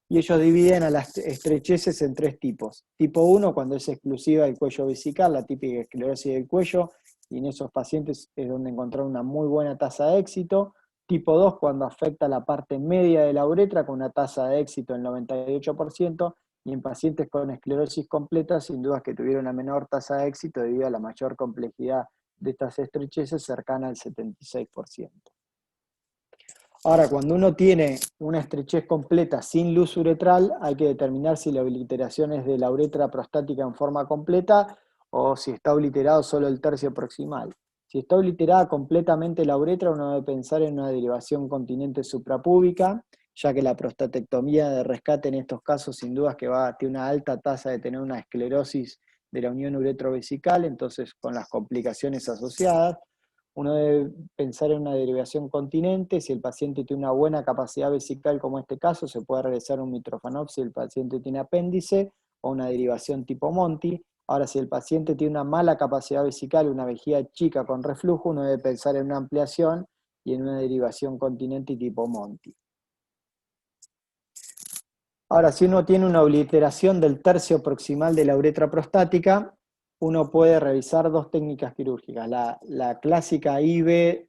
y ellos dividen a las estrecheces en 3 tipos. Tipo 1, cuando es exclusiva del cuello vesical, la típica esclerosis del cuello, y en esos pacientes es donde encontraron una muy buena tasa de éxito. Tipo 2, cuando afecta la parte media de la uretra, con una tasa de éxito del 98%, y en pacientes con esclerosis completa, sin dudas que tuvieron una menor tasa de éxito debido a la mayor complejidad de estas estrecheces, cercana al 76%. Ahora, cuando uno tiene una estrechez completa sin luz uretral, hay que determinar si la obliteración es de la uretra prostática en forma completa o si está obliterado solo el tercio proximal. Si está obliterada completamente la uretra, uno debe pensar en una derivación continente suprapúbica, ya que la prostatectomía de rescate en estos casos sin duda es que tiene una alta tasa de tener una esclerosis de la unión uretrovesical, entonces con las complicaciones asociadas. Uno debe pensar en una derivación continente. Si el paciente tiene una buena capacidad vesical, como este caso, se puede realizar un mitrofanop si el paciente tiene apéndice, o una derivación tipo Monti. Ahora, si el paciente tiene una mala capacidad vesical, una vejiga chica con reflujo, uno debe pensar en una ampliación y en una derivación continente tipo Monti. Ahora, si uno tiene una obliteración del tercio proximal de la uretra prostática, uno puede revisar 2 técnicas quirúrgicas. La clásica IB,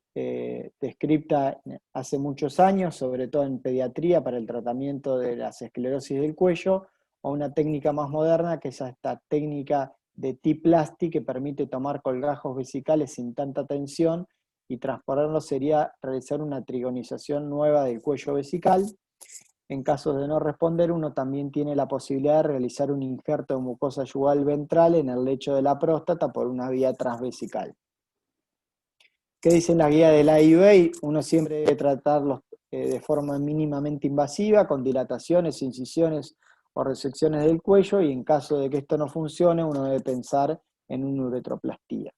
descripta hace muchos años, sobre todo en pediatría, para el tratamiento de las esclerosis del cuello, o una técnica más moderna, que es esta técnica de T-Plasty, que permite tomar colgajos vesicales sin tanta tensión y transponerlo sería realizar una trigonización nueva del cuello vesical. En caso de no responder, uno también tiene la posibilidad de realizar un injerto de mucosa yugal ventral en el lecho de la próstata por una vía transvesical. ¿Qué dicen las guías de la AIB? Uno siempre debe tratarlos de forma mínimamente invasiva, con dilataciones, incisiones o resecciones del cuello, y en caso de que esto no funcione, uno debe pensar en una uretroplastía.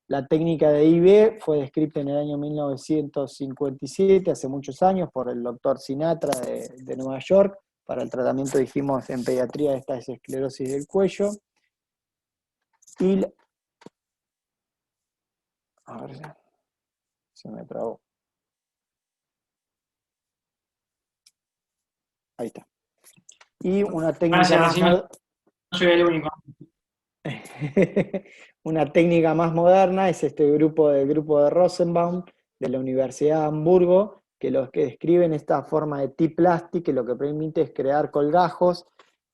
La técnica de IB fue descrita en el año 1957, hace muchos años, por el doctor Sinatra de Nueva York, para el tratamiento, dijimos, en pediatría de esta esclerosis del cuello. Y a ver, se me trabó. Ahí está. Y una técnica más no soy el único. Una técnica más moderna es este grupo de Rosenbaum de la Universidad de Hamburgo, que los que describen esta forma de T-plastic, que lo que permite es crear colgajos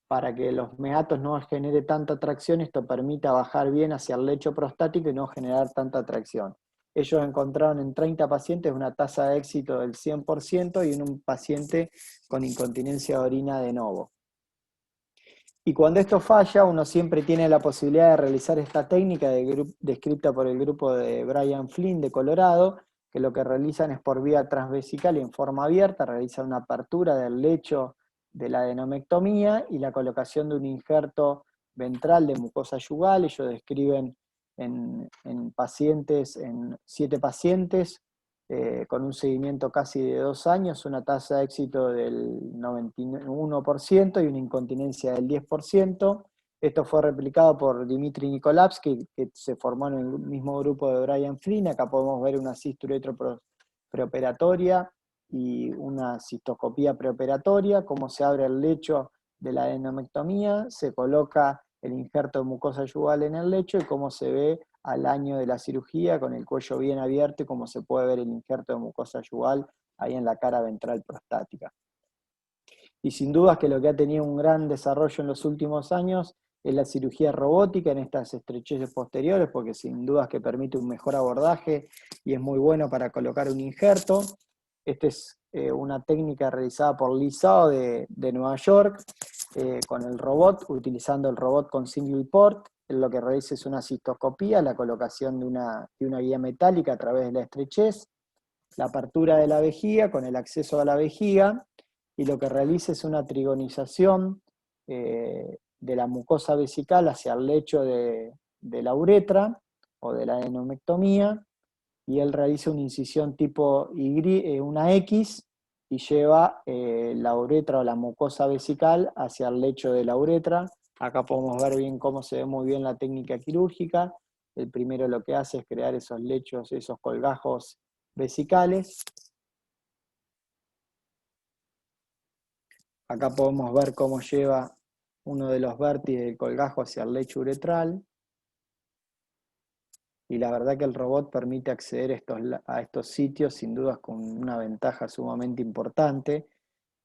para que los meatos no genere tanta tracción. Esto permite bajar bien hacia el lecho prostático y no generar tanta tracción. Ellos encontraron en 30 pacientes una tasa de éxito del 100% y en un paciente con incontinencia de orina de novo. Y cuando esto falla, uno siempre tiene la posibilidad de realizar esta técnica descrita por el grupo de Brian Flynn de Colorado, que lo que realizan es por vía transvesical y en forma abierta, realizan una apertura del lecho de la adenomectomía y la colocación de un injerto ventral de mucosa yugal. Ellos describen en 7 pacientes, con un seguimiento casi de 2 años, una tasa de éxito del 91% y una incontinencia del 10%. Esto fue replicado por Dmitry Nikolavsky, que se formó en el mismo grupo de Brian Flynn. Acá podemos ver una cisturetro preoperatoria y una cistoscopía preoperatoria, cómo se abre el lecho de la adenomectomía, se coloca el injerto de mucosa yugal en el lecho y cómo se ve al año de la cirugía con el cuello bien abierto y como se puede ver el injerto de mucosa yugal ahí en la cara ventral prostática. Y sin dudas que lo que ha tenido un gran desarrollo en los últimos años es la cirugía robótica en estas estrecheces posteriores, porque sin dudas que permite un mejor abordaje y es muy bueno para colocar un injerto. Esta es una técnica realizada por Lee Zhao de Nueva York, con el robot, utilizando el robot con single port. Lo que realiza es una cistoscopía, la colocación de una guía metálica a través de la estrechez, la apertura de la vejiga con el acceso a la vejiga, y lo que realiza es una trigonización de la mucosa vesical hacia el lecho de la uretra o de la adenomectomía, y él realiza una incisión tipo una X y lleva la uretra o la mucosa vesical hacia el lecho de la uretra. Acá podemos ver bien cómo se ve muy bien la técnica quirúrgica. El primero lo que hace es crear esos lechos, esos colgajos vesicales. Acá podemos ver cómo lleva uno de los vértices del colgajo hacia el lecho uretral. Y la verdad que el robot permite acceder a estos sitios sin dudas con una ventaja sumamente importante.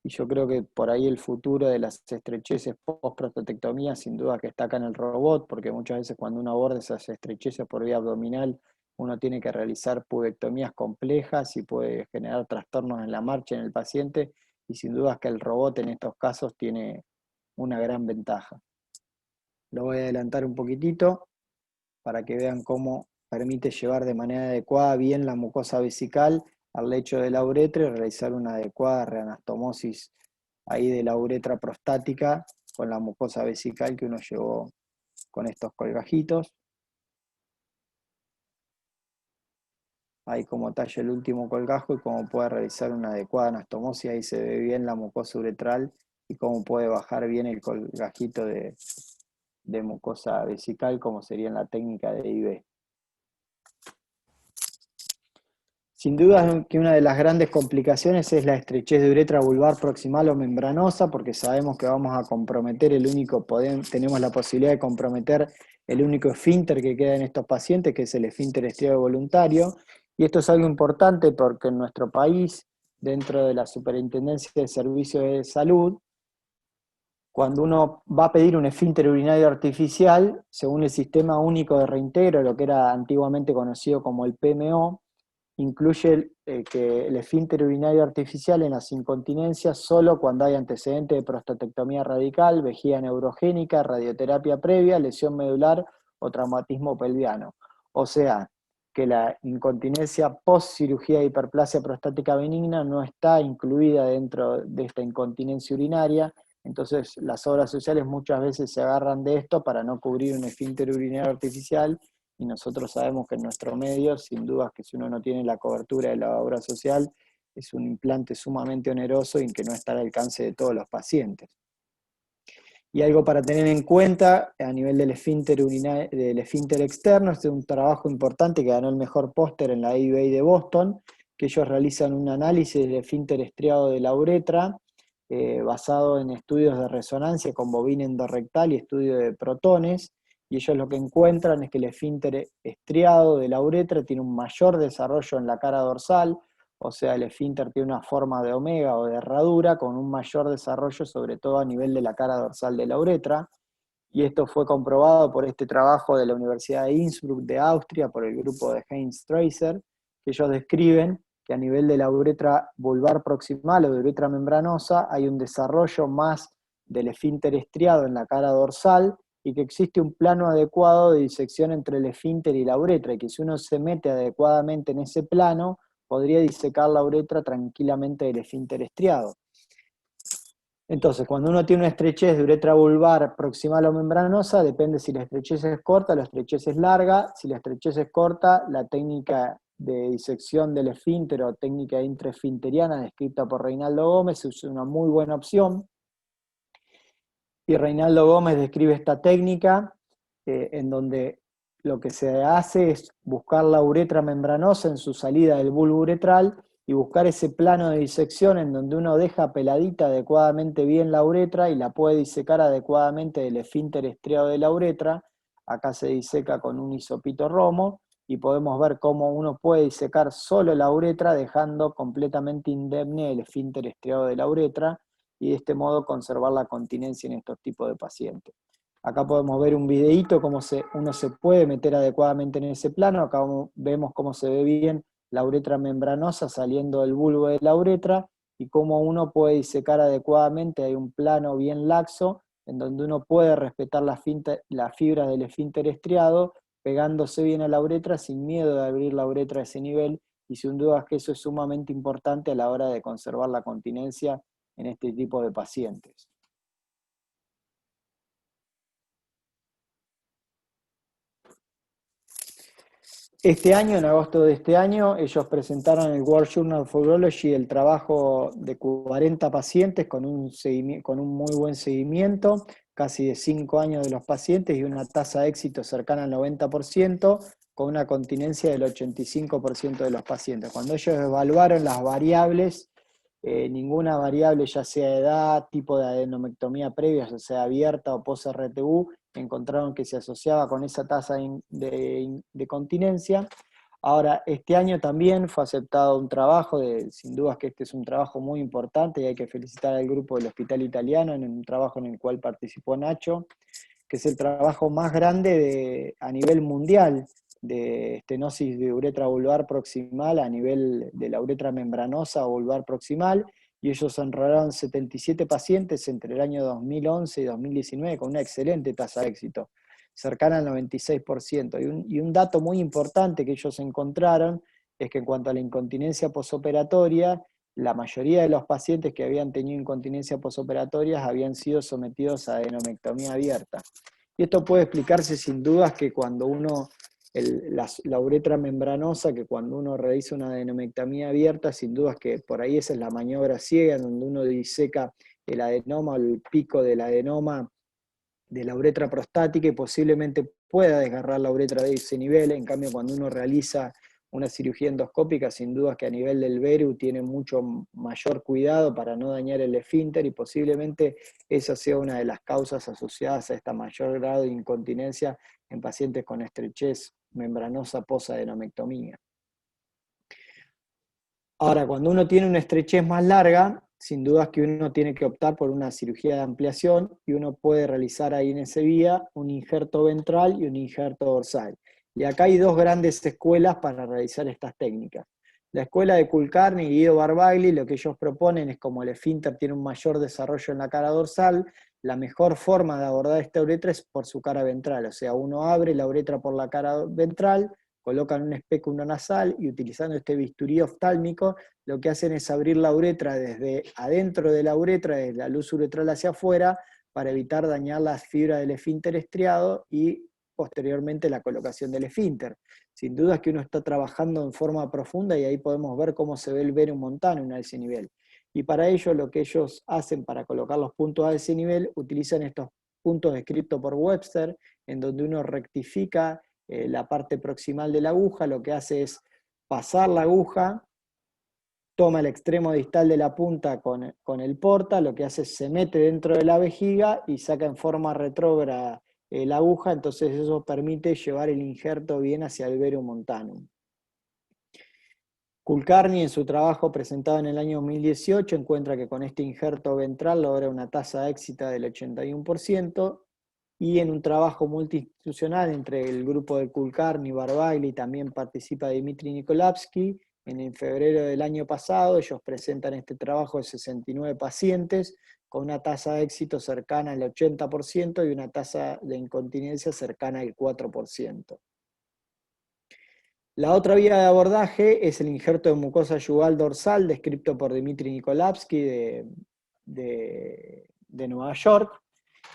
Y yo creo que por ahí el futuro de las estrecheces post-prostatectomía sin duda que está acá en el robot, porque muchas veces cuando uno aborda esas estrecheces por vía abdominal, uno tiene que realizar pubectomías complejas y puede generar trastornos en la marcha en el paciente, y sin dudas que el robot en estos casos tiene una gran ventaja. Lo voy a adelantar un poquitito para que vean cómo permite llevar de manera adecuada bien la mucosa vesical al lecho de la uretra y realizar una adecuada reanastomosis ahí de la uretra prostática con la mucosa vesical que uno llevó con estos colgajitos. Ahí como talla el último colgajo y cómo puede realizar una adecuada anastomosis. Ahí se ve bien la mucosa uretral y cómo puede bajar bien el colgajito de mucosa vesical, como sería en la técnica de IB. Sin duda que una de las grandes complicaciones es la estrechez de uretra vulvar proximal o membranosa, porque sabemos que vamos a comprometer tenemos la posibilidad de comprometer el único esfínter que queda en estos pacientes, que es el esfínter estriado voluntario. Y esto es algo importante porque en nuestro país, dentro de la Superintendencia de Servicios de Salud, cuando uno va a pedir un esfínter urinario artificial, según el Sistema Único de Reintegro, lo que era antiguamente conocido como el PMO, incluye que el esfínter urinario artificial en las incontinencias solo cuando hay antecedente de prostatectomía radical, vejiga neurogénica, radioterapia previa, lesión medular o traumatismo pelviano. O sea, que la incontinencia post cirugía de hiperplasia prostática benigna no está incluida dentro de esta incontinencia urinaria. Entonces las obras sociales muchas veces se agarran de esto para no cubrir un esfínter urinario artificial, y nosotros sabemos que en nuestro medio, sin duda que si uno no tiene la cobertura de la obra social, es un implante sumamente oneroso y que no está al alcance de todos los pacientes. Y algo para tener en cuenta a nivel del esfínter externo, este es un trabajo importante que ganó el mejor póster en la ABA de Boston, que ellos realizan un análisis del esfínter estriado de la uretra, basado en estudios de resonancia con bobina endorrectal y estudio de protones, y ellos lo que encuentran es que el esfínter estriado de la uretra tiene un mayor desarrollo en la cara dorsal, o sea, el esfínter tiene una forma de omega o de herradura con un mayor desarrollo, sobre todo a nivel de la cara dorsal de la uretra, y esto fue comprobado por este trabajo de la Universidad de Innsbruck de Austria, por el grupo de Heinz Tracer, que ellos describen que a nivel de la uretra vulvar proximal o de uretra membranosa hay un desarrollo más del esfínter estriado en la cara dorsal, y que existe un plano adecuado de disección entre el esfínter y la uretra, y que si uno se mete adecuadamente en ese plano, podría disecar la uretra tranquilamente del esfínter estriado. Entonces, cuando uno tiene una estrechez de uretra vulvar proximal o membranosa, depende si la estrechez es corta o la estrechez es larga. Si la estrechez es corta, la técnica de disección del esfínter o técnica intraesfinteriana descrita por Reinaldo Gómez es una muy buena opción. Y Reinaldo Gómez describe esta técnica en donde lo que se hace es buscar la uretra membranosa en su salida del bulbo uretral y buscar ese plano de disección en donde uno deja peladita adecuadamente bien la uretra y la puede disecar adecuadamente del esfínter estriado de la uretra. Acá se diseca con un hisopito romo y podemos ver cómo uno puede disecar solo la uretra dejando completamente indemne el esfínter estriado de la uretra, y de este modo conservar la continencia en estos tipos de pacientes. Acá podemos ver un videíto cómo uno se puede meter adecuadamente en ese plano. Acá vemos cómo se ve bien la uretra membranosa saliendo del bulbo de la uretra y cómo uno puede disecar adecuadamente. Hay un plano bien laxo en donde uno puede respetar las fibras del esfínter estriado, pegándose bien a la uretra sin miedo de abrir la uretra a ese nivel, y sin duda que eso es sumamente importante a la hora de conservar la continencia en este tipo de pacientes. Este año, en agosto de este año, ellos presentaron en el World Journal of Urology el trabajo de 40 pacientes con un muy buen seguimiento, casi de 5 años de los pacientes y una tasa de éxito cercana al 90%, con una continencia del 85% de los pacientes. Cuando ellos evaluaron las variables, ninguna variable, ya sea edad, tipo de adenomectomía previa, ya sea abierta o post-RTU, encontraron que se asociaba con esa tasa de continencia. Ahora, este año también fue aceptado un trabajo, sin dudas que este es un trabajo muy importante y hay que felicitar al grupo del Hospital Italiano en un trabajo en el cual participó Nacho, que es el trabajo más grande a nivel mundial de estenosis de uretra vulvar proximal a nivel de la uretra membranosa o vulvar proximal, y ellos enrolaron 77 pacientes entre el año 2011 y 2019 con una excelente tasa de éxito, cercana al 96%. Y un dato muy importante que ellos encontraron es que en cuanto a la incontinencia posoperatoria, la mayoría de los pacientes que habían tenido incontinencia posoperatoria habían sido sometidos a adenomectomía abierta. Y esto puede explicarse sin dudas que cuando uno, la uretra membranosa, que cuando uno realiza una adenomectomía abierta, sin dudas que por ahí esa es la maniobra ciega, en donde uno diseca el adenoma o el pico del adenoma de la uretra prostática y posiblemente pueda desgarrar la uretra de ese nivel. En cambio, cuando uno realiza una cirugía endoscópica, sin dudas que a nivel del veru tiene mucho mayor cuidado para no dañar el esfínter, y posiblemente esa sea una de las causas asociadas a este mayor grado de incontinencia en pacientes con estrechez membranosa posadenomectomía. Ahora, cuando uno tiene una estrechez más larga, sin dudas que uno tiene que optar por una cirugía de ampliación, y uno puede realizar ahí en ese vía un injerto ventral y un injerto dorsal. Y acá hay dos grandes escuelas para realizar estas técnicas. La escuela de Kulkarni y Guido Barbagli, lo que ellos proponen es, como el esfínter tiene un mayor desarrollo en la cara dorsal, la mejor forma de abordar esta uretra es por su cara ventral, o sea, uno abre la uretra por la cara ventral, colocan un espéculo nasal y utilizando este bisturí oftálmico, lo que hacen es abrir la uretra desde adentro de la uretra, desde la luz uretral hacia afuera, para evitar dañar las fibras del esfínter estriado y posteriormente la colocación del esfínter. Sin duda es que uno está trabajando en forma profunda y ahí podemos ver cómo se ve el verum montanum a ese nivel. Y para ello lo que ellos hacen para colocar los puntos a ese nivel, utilizan estos puntos descritos por Webster, en donde uno rectifica la parte proximal de la aguja, lo que hace es pasar la aguja, toma el extremo distal de la punta con el porta, lo que hace es se mete dentro de la vejiga y saca en forma retrógrada la aguja, entonces eso permite llevar el injerto bien hacia el verum montanum. Kulkarni, en su trabajo presentado en el año 2018, encuentra que con este injerto ventral logra una tasa de éxito del 81%, y en un trabajo multiinstitucional entre el grupo de Kulkarni y Barbagli también participa Dmitry Nikolavsky. En febrero del año pasado ellos presentan este trabajo de 69 pacientes con una tasa de éxito cercana al 80% y una tasa de incontinencia cercana al 4%. La otra vía de abordaje es el injerto de mucosa yugal dorsal, descrito por Dmitry Nikolavsky de Nueva York,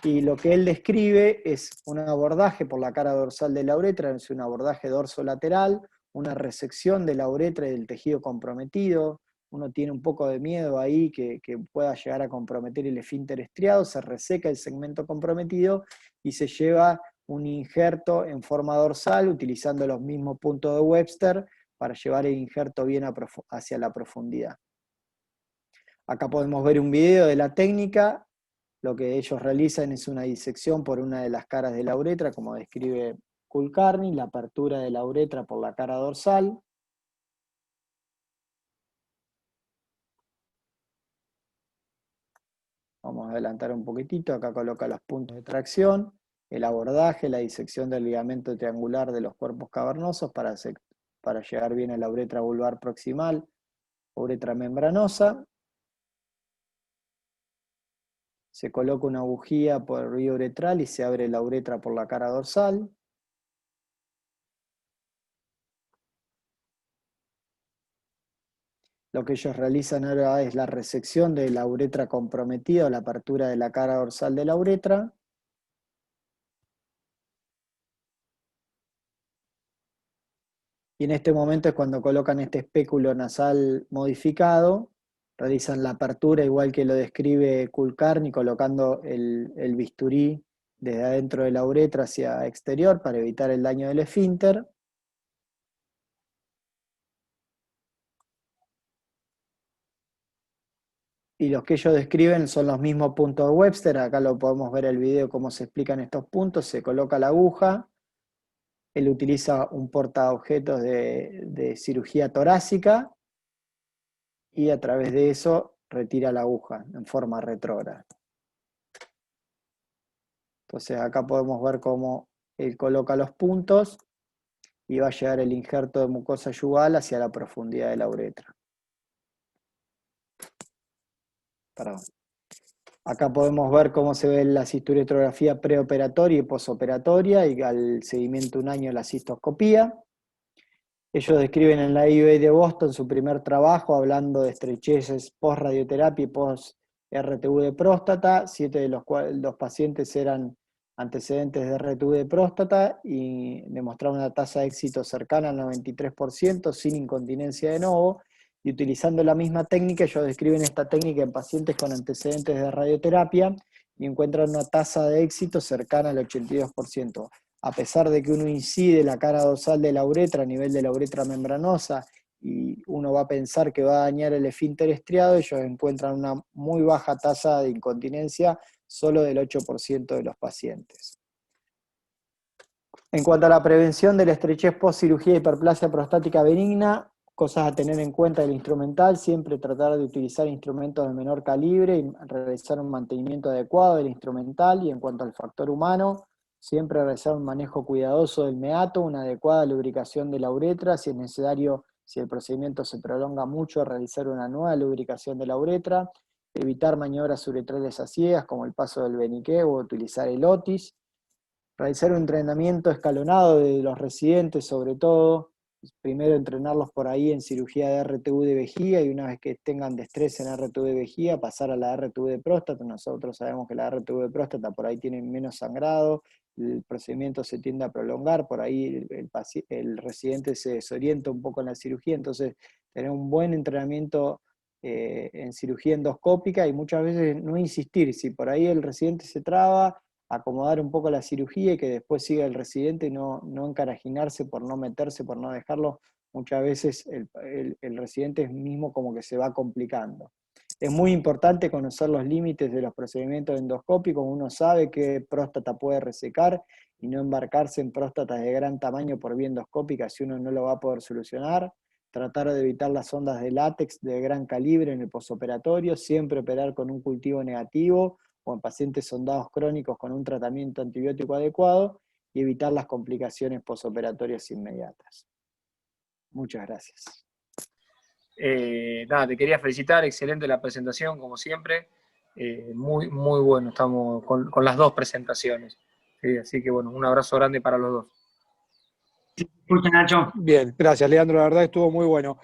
y lo que él describe es un abordaje por la cara dorsal de la uretra, es un abordaje dorsolateral, una resección de la uretra y del tejido comprometido. Uno tiene un poco de miedo ahí que pueda llegar a comprometer el esfínter estriado, se reseca el segmento comprometido y se lleva un injerto en forma dorsal utilizando los mismos puntos de Webster para llevar el injerto bien hacia la profundidad. Acá podemos ver un video de la técnica. Lo que ellos realizan es una disección por una de las caras de la uretra, como describe Kulkarni, la apertura de la uretra por la cara dorsal. Vamos a adelantar un poquitito, acá coloca los puntos de tracción, el abordaje, la disección del ligamento triangular de los cuerpos cavernosos para llegar bien a la uretra vulvar proximal, uretra membranosa. Se coloca una bujía por el río uretral y se abre la uretra por la cara dorsal. Lo que ellos realizan ahora es la resección de la uretra comprometida o la apertura de la cara dorsal de la uretra. Y en este momento es cuando colocan este espéculo nasal modificado, realizan la apertura igual que lo describe Kulkarni, colocando el bisturí desde adentro de la uretra hacia exterior para evitar el daño del esfínter. Y los que ellos describen son los mismos puntos de Webster. Acá lo podemos ver el video cómo se explican estos puntos. Se coloca la aguja. Él utiliza un portaobjetos de cirugía torácica y a través de eso retira la aguja en forma retrógrada. Entonces acá podemos ver cómo él coloca los puntos y va a llegar el injerto de mucosa yugal hacia la profundidad de la uretra. Perdón. Acá podemos ver cómo se ve la cisturetrografía preoperatoria y posoperatoria y al seguimiento de un año la cistoscopía. Ellos describen en la IUA de Boston su primer trabajo hablando de estrecheces post-radioterapia y post-RTU de próstata. 7 de los cuales los pacientes eran antecedentes de RTU de próstata y demostraron una tasa de éxito cercana al 93% sin incontinencia de novo. Y utilizando la misma técnica, ellos describen esta técnica en pacientes con antecedentes de radioterapia y encuentran una tasa de éxito cercana al 82%. A pesar de que uno incide la cara dorsal de la uretra a nivel de la uretra membranosa y uno va a pensar que va a dañar el esfínter estriado, ellos encuentran una muy baja tasa de incontinencia, solo del 8% de los pacientes. En cuanto a la prevención de la estrechez post-cirugía de hiperplasia prostática benigna, cosas a tener en cuenta del instrumental: siempre tratar de utilizar instrumentos de menor calibre y realizar un mantenimiento adecuado del instrumental. Y en cuanto al factor humano, siempre realizar un manejo cuidadoso del meato, una adecuada lubricación de la uretra, si es necesario Si el procedimiento se prolonga mucho, realizar una nueva lubricación de la uretra, evitar maniobras uretrales a ciegas como el paso del Beniqué o utilizar el Otis, realizar un entrenamiento escalonado de los residentes sobre todo, primero entrenarlos por ahí en cirugía de RTU de vejiga y una vez que tengan destreza en RTU de vejiga pasar a la RTU de próstata. Nosotros sabemos que la RTU de próstata por ahí tiene menos sangrado, el procedimiento se tiende a prolongar, por ahí el residente se desorienta un poco en la cirugía, entonces tener un buen entrenamiento en cirugía endoscópica y muchas veces no insistir, si por ahí el residente se traba, acomodar un poco la cirugía y que después siga el residente y no encarajinarse por no meterse, por no dejarlo. Muchas veces el residente mismo como que se va complicando. Es muy importante conocer los límites de los procedimientos endoscópicos. Uno sabe qué próstata puede resecar y no embarcarse en próstatas de gran tamaño por vía endoscópica si uno no lo va a poder solucionar. Tratar de evitar las sondas de látex de gran calibre en el posoperatorio, siempre operar con un cultivo negativo o en pacientes sondados crónicos con un tratamiento antibiótico adecuado y evitar las complicaciones posoperatorias inmediatas. Muchas gracias. Nada, te quería felicitar, excelente la presentación, como siempre. Muy bueno, estamos con las dos presentaciones. Así que bueno, un abrazo grande para los dos. Escucha, Nacho. Bien, gracias, Leandro, la verdad estuvo muy bueno.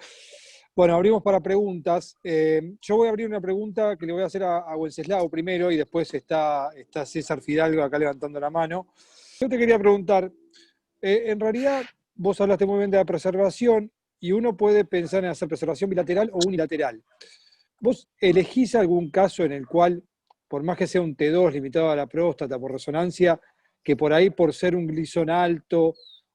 Bueno, abrimos para preguntas. Yo voy a abrir una pregunta que le voy a hacer a Wenceslao primero y después está César Fidalgo acá levantando la mano. Yo te quería preguntar, en realidad vos hablaste muy bien de la preservación y uno puede pensar en hacer preservación bilateral o unilateral. ¿Vos elegís algún caso en el cual, por más que sea un T2 limitado a la próstata por resonancia, que por ahí por ser un Gleason alto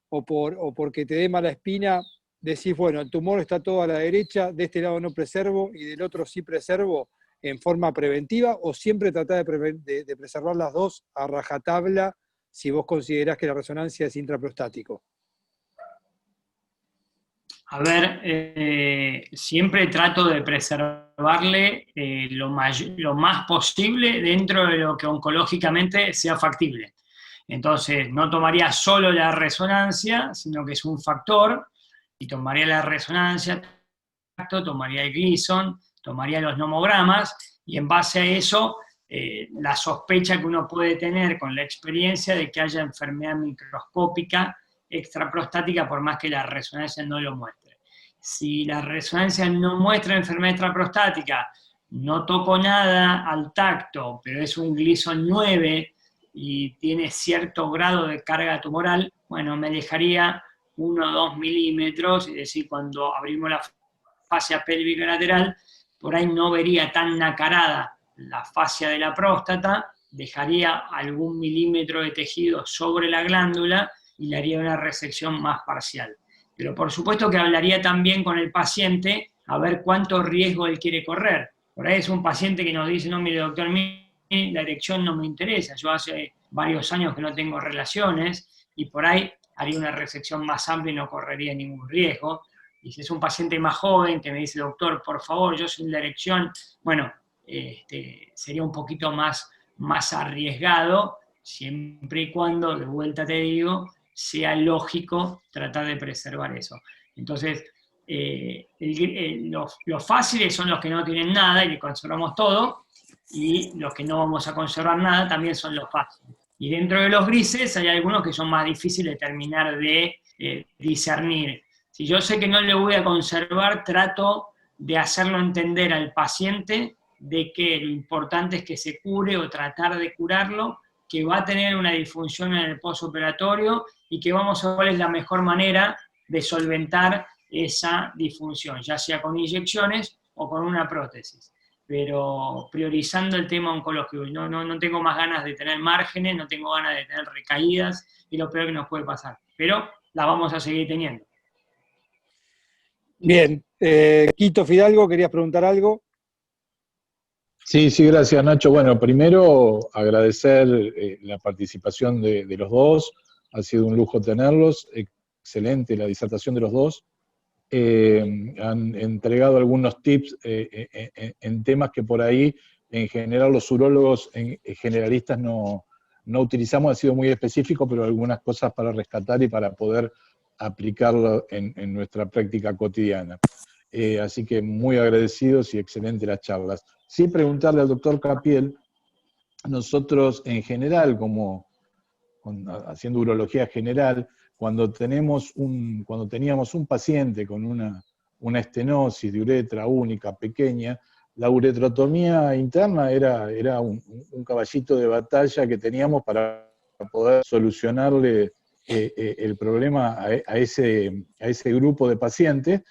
o porque te dé mala espina, decís, bueno, el tumor está todo a la derecha, de este lado no preservo y del otro sí preservo en forma preventiva, o siempre tratás de preservar las dos a rajatabla si vos considerás que la resonancia es intraprostático? A ver, siempre trato de preservarle lo más posible dentro de lo que oncológicamente sea factible. Entonces, no tomaría solo la resonancia, sino que es un factor, y tomaría la resonancia, tomaría el Gleason, tomaría los nomogramas, y en base a eso, la sospecha que uno puede tener con la experiencia de que haya enfermedad microscópica extraprostática, por más que la resonancia no lo muestre. Si la resonancia no muestra enfermedad extraprostática, no toco nada al tacto, pero es un Gleason 9 y tiene cierto grado de carga tumoral, bueno, me alejaría 1 o 2 milímetros, es decir, cuando abrimos la fascia pélvica lateral, por ahí no vería tan nacarada la fascia de la próstata, dejaría algún milímetro de tejido sobre la glándula y le haría una resección más parcial. Pero por supuesto que hablaría también con el paciente a ver cuánto riesgo él quiere correr. Por ahí es un paciente que nos dice, no, mire doctor, la erección no me interesa, yo hace varios años que no tengo relaciones, y por ahí haría una resección más amplia y no correría ningún riesgo. Y si es un paciente más joven que me dice, doctor, por favor, yo soy la erección, bueno, sería un poquito más arriesgado, siempre y cuando, de vuelta te digo, sea lógico tratar de preservar eso. Entonces, los fáciles son los que no tienen nada y le conservamos todo, y los que no vamos a conservar nada también son los fáciles. Y dentro de los grises hay algunos que son más difíciles de terminar de discernir. Si yo sé que no le voy a conservar, trato de hacerlo entender al paciente de que lo importante es que se cure o tratar de curarlo, que va a tener una disfunción en el postoperatorio y que vamos a ver cuál es la mejor manera de solventar esa disfunción, ya sea con inyecciones o con una prótesis. Pero priorizando el tema oncológico. No tengo más ganas de tener márgenes, no tengo ganas de tener recaídas, y lo peor que nos puede pasar. Pero las vamos a seguir teniendo. Bien. Quito Fidalgo, ¿querías preguntar algo? Sí, gracias Nacho. Bueno, primero agradecer la participación de los dos, ha sido un lujo tenerlos, excelente la disertación de los dos. Han entregado algunos tips en temas que por ahí, en general, los urólogos generalistas no utilizamos, ha sido muy específico, pero algunas cosas para rescatar y para poder aplicarlo en nuestra práctica cotidiana. Así que muy agradecidos y excelentes las charlas. Sí preguntarle al doctor Capiel, nosotros en general, haciendo urología general, cuando teníamos un paciente con una estenosis de uretra única, pequeña, la uretrotomía interna era un caballito de batalla que teníamos para poder solucionarle el problema a ese grupo de pacientes,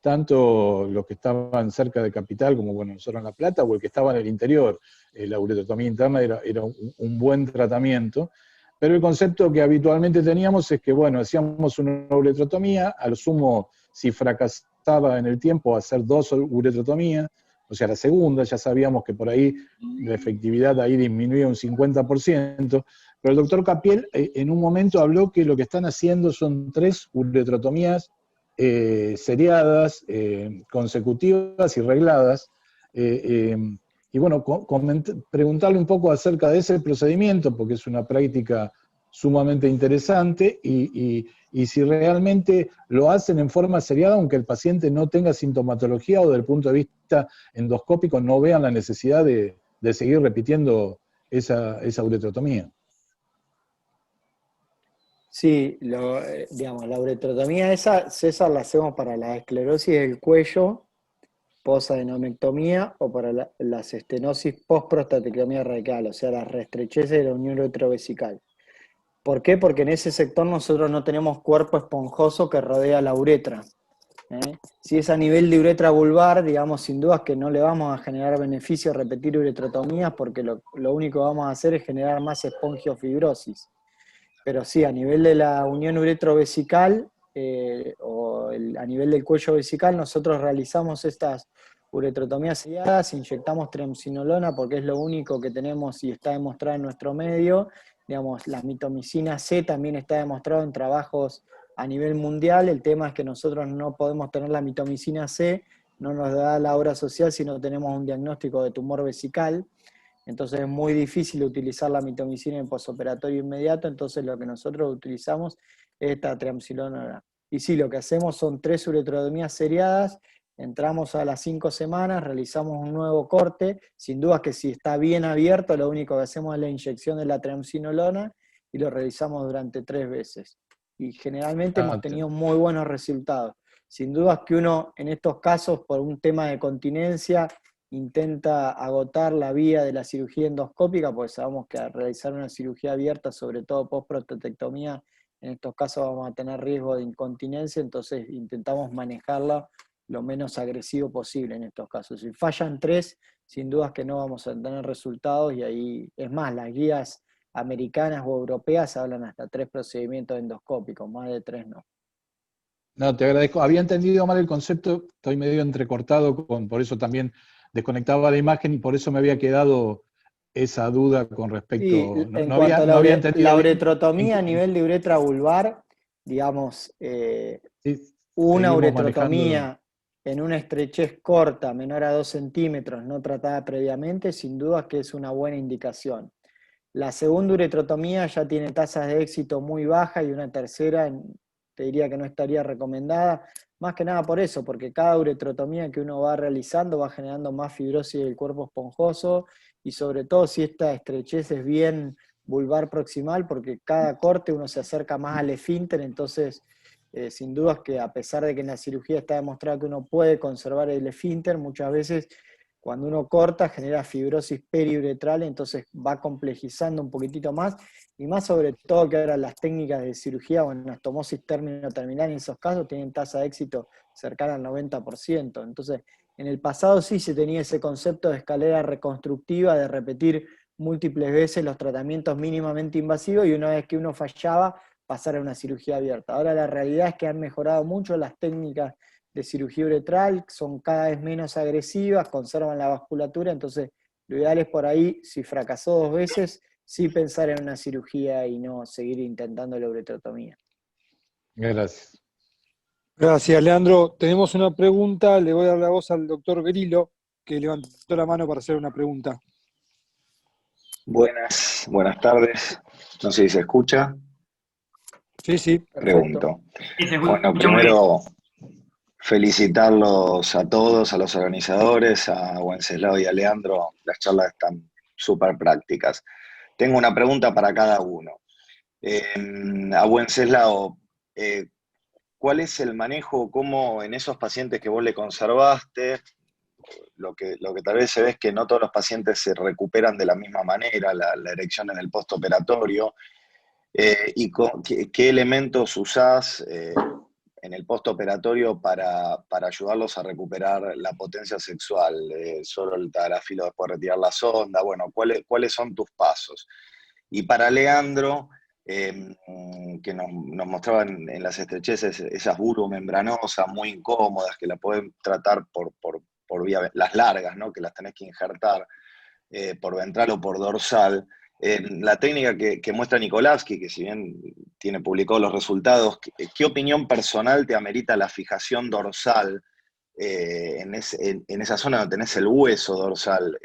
tanto los que estaban cerca de Capital como bueno, nosotros en La Plata, o el que estaba en el interior. La uretrotomía interna era un buen tratamiento, pero el concepto que habitualmente teníamos es que, bueno, hacíamos una uretrotomía, a lo sumo, si fracasaba en el tiempo, hacer 2 uretrotomías, o sea, la segunda, ya sabíamos que por ahí la efectividad ahí disminuía un 50%, pero el doctor Capiel en un momento habló que lo que están haciendo son 3 uretrotomías seriadas, consecutivas y regladas, y bueno, preguntarle un poco acerca de ese procedimiento, porque es una práctica sumamente interesante, y si realmente lo hacen en forma seriada, aunque el paciente no tenga sintomatología o desde el punto de vista endoscópico no vean la necesidad de seguir repitiendo esa uretrotomía. Sí, digamos, la uretrotomía César, la hacemos para la esclerosis del cuello, posadenomectomía, o para las estenosis post-prostatectomía radical, o sea, las restrecheces de la unión uretrovesical. ¿Por qué? Porque en ese sector nosotros no tenemos cuerpo esponjoso que rodea la uretra. Si es a nivel de uretra vulvar, digamos, sin dudas que no le vamos a generar beneficio a repetir uretrotomías, porque lo único que vamos a hacer es generar más espongiofibrosis. Pero sí, a nivel de la unión uretrovesical a nivel del cuello vesical, nosotros realizamos estas uretrotomías seriadas, inyectamos triamcinolona porque es lo único que tenemos y está demostrado en nuestro medio. Digamos, la mitomicina C también está demostrado en trabajos a nivel mundial. El tema es que nosotros no podemos tener la mitomicina C, no nos da la obra social si no tenemos un diagnóstico de tumor vesical. Entonces es muy difícil utilizar la mitomicina en posoperatorio inmediato, entonces lo que nosotros utilizamos es esta triamcinolona. Y sí, lo que hacemos son 3 uretrotomías seriadas, entramos a las 5 semanas, realizamos un nuevo corte, sin duda que si está bien abierto, lo único que hacemos es la inyección de la triamcinolona y lo realizamos durante 3 veces. Y generalmente hemos tenido muy buenos resultados. Sin duda que uno en estos casos, por un tema de continencia, intenta agotar la vía de la cirugía endoscópica, porque sabemos que al realizar una cirugía abierta, sobre todo post-prostatectomía, en estos casos vamos a tener riesgo de incontinencia, entonces intentamos manejarla lo menos agresivo posible en estos casos. Si fallan 3, sin dudas que no vamos a tener resultados, y ahí, es más, las guías americanas o europeas hablan hasta 3 procedimientos endoscópicos, más de 3 no. No, te agradezco. Había entendido mal el concepto, estoy medio entrecortado, por eso también desconectaba la imagen y por eso me había quedado esa duda con respecto. Sí, en no cuanto había a entendido la bien. uretrotomía a nivel de uretra vulvar, digamos, Sí, una seguimos manejando. uretrotomía en una estrechez corta, menor a 2 centímetros, no tratada previamente, sin duda que es una buena indicación. La segunda uretrotomía ya tiene tasas de éxito muy bajas y una tercera te diría que no estaría recomendada, más que nada por eso, porque cada uretrotomía que uno va realizando va generando más fibrosis del cuerpo esponjoso, y sobre todo si esta estrechez es bien vulvar proximal, porque cada corte uno se acerca más al esfínter, entonces sin dudas que a pesar de que en la cirugía está demostrado que uno puede conservar el esfínter, muchas veces cuando uno corta genera fibrosis periuretral, entonces va complejizando un poquitito más, y más sobre todo que ahora las técnicas de cirugía o anastomosis término-terminal en esos casos tienen tasa de éxito cercana al 90%. Entonces, en el pasado sí se tenía ese concepto de escalera reconstructiva, de repetir múltiples veces los tratamientos mínimamente invasivos, y una vez que uno fallaba, pasar a una cirugía abierta. Ahora la realidad es que han mejorado mucho las técnicas de cirugía uretral, son cada vez menos agresivas, conservan la vasculatura, entonces lo ideal es por ahí, si fracasó 2 veces, sí pensar en una cirugía y no seguir intentando la uretrotomía. Gracias. Gracias, Leandro. Tenemos una pregunta, le voy a dar la voz al doctor Grillo, que levantó la mano para hacer una pregunta. Buenas tardes. No sé si se escucha. Sí, sí. Pregunto. Ese es Bueno, mucho más bien. primero felicitarlos a todos, a los organizadores, a Wenceslao y a Leandro. Las charlas están súper prácticas. Tengo una pregunta para cada uno. A Wenceslao, ¿cuál es el manejo, cómo en esos pacientes que vos le conservaste, lo que tal vez se ve es que no todos los pacientes se recuperan de la misma manera, la erección en el postoperatorio, y qué elementos usás en el postoperatorio para ayudarlos a recuperar la potencia sexual? Solo el tadalafilo después de retirar la sonda, bueno, ¿cuáles son tus pasos? Y para Leandro, que nos mostraba en las estrecheces esas membranosas muy incómodas, que la pueden tratar por vía, las largas, ¿no? Que las tenés que injertar por ventral o por dorsal. La técnica que muestra Nikolevsky, que si bien tiene publicado los resultados, ¿qué opinión personal te amerita la fijación dorsal en esa zona donde tenés el hueso dorsal,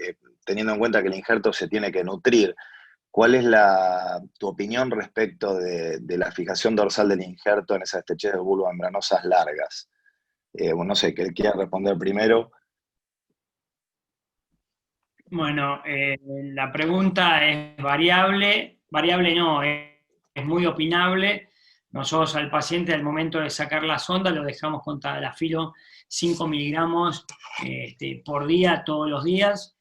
teniendo en cuenta que el injerto se tiene que nutrir? ¿Cuál es tu opinión respecto de la fijación dorsal del injerto en esas estrecheces vulvomembranosas largas? Bueno, no sé, ¿qué quiera responder primero? Bueno, la pregunta es variable no, es muy opinable. Nosotros al paciente al momento de sacar la sonda lo dejamos con tadalafilo 5 miligramos por día, todos los días.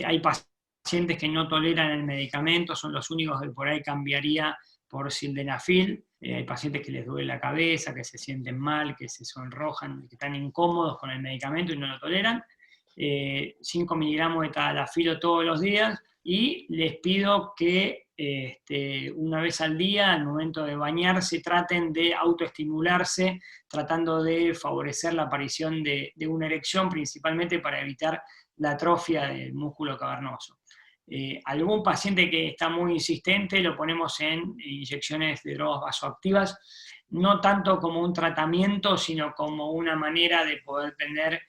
Hay pacientes que no toleran el medicamento, son los únicos que por ahí cambiaría por sildenafil. Hay pacientes que les duele la cabeza, que se sienten mal, que se sonrojan, que están incómodos con el medicamento y no lo toleran. 5 miligramos de tadalafilo todos los días, y les pido que una vez al día, al momento de bañarse, traten de autoestimularse, tratando de favorecer la aparición de una erección, principalmente para evitar la atrofia del músculo cavernoso. Algún paciente que está muy insistente lo ponemos en inyecciones de drogas vasoactivas, no tanto como un tratamiento, sino como una manera de poder tener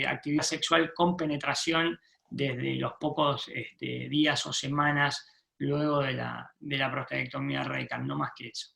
actividad sexual con penetración desde los pocos días o semanas luego de la prostatectomía radical, no más que eso.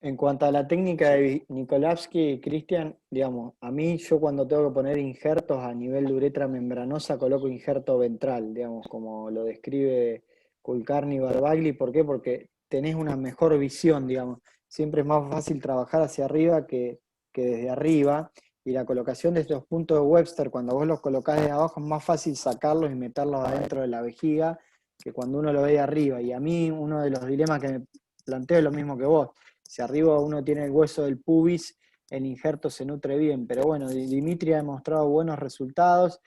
En cuanto a la técnica de Nikolevsky, Cristian, digamos, a mí yo cuando tengo que poner injertos a nivel de uretra membranosa coloco injerto ventral, digamos, como lo describe Kulkarni y Barbagli. ¿Por qué? Porque tenés una mejor visión, digamos. Siempre es más fácil trabajar hacia arriba que desde arriba, y la colocación de estos puntos de Webster, cuando vos los colocás desde abajo, es más fácil sacarlos y meterlos adentro de la vejiga que cuando uno lo ve de arriba. Y a mí uno de los dilemas que me planteo es lo mismo que vos. Si arriba uno tiene el hueso del pubis, el injerto se nutre bien, pero bueno, Dimitri ha demostrado buenos resultados.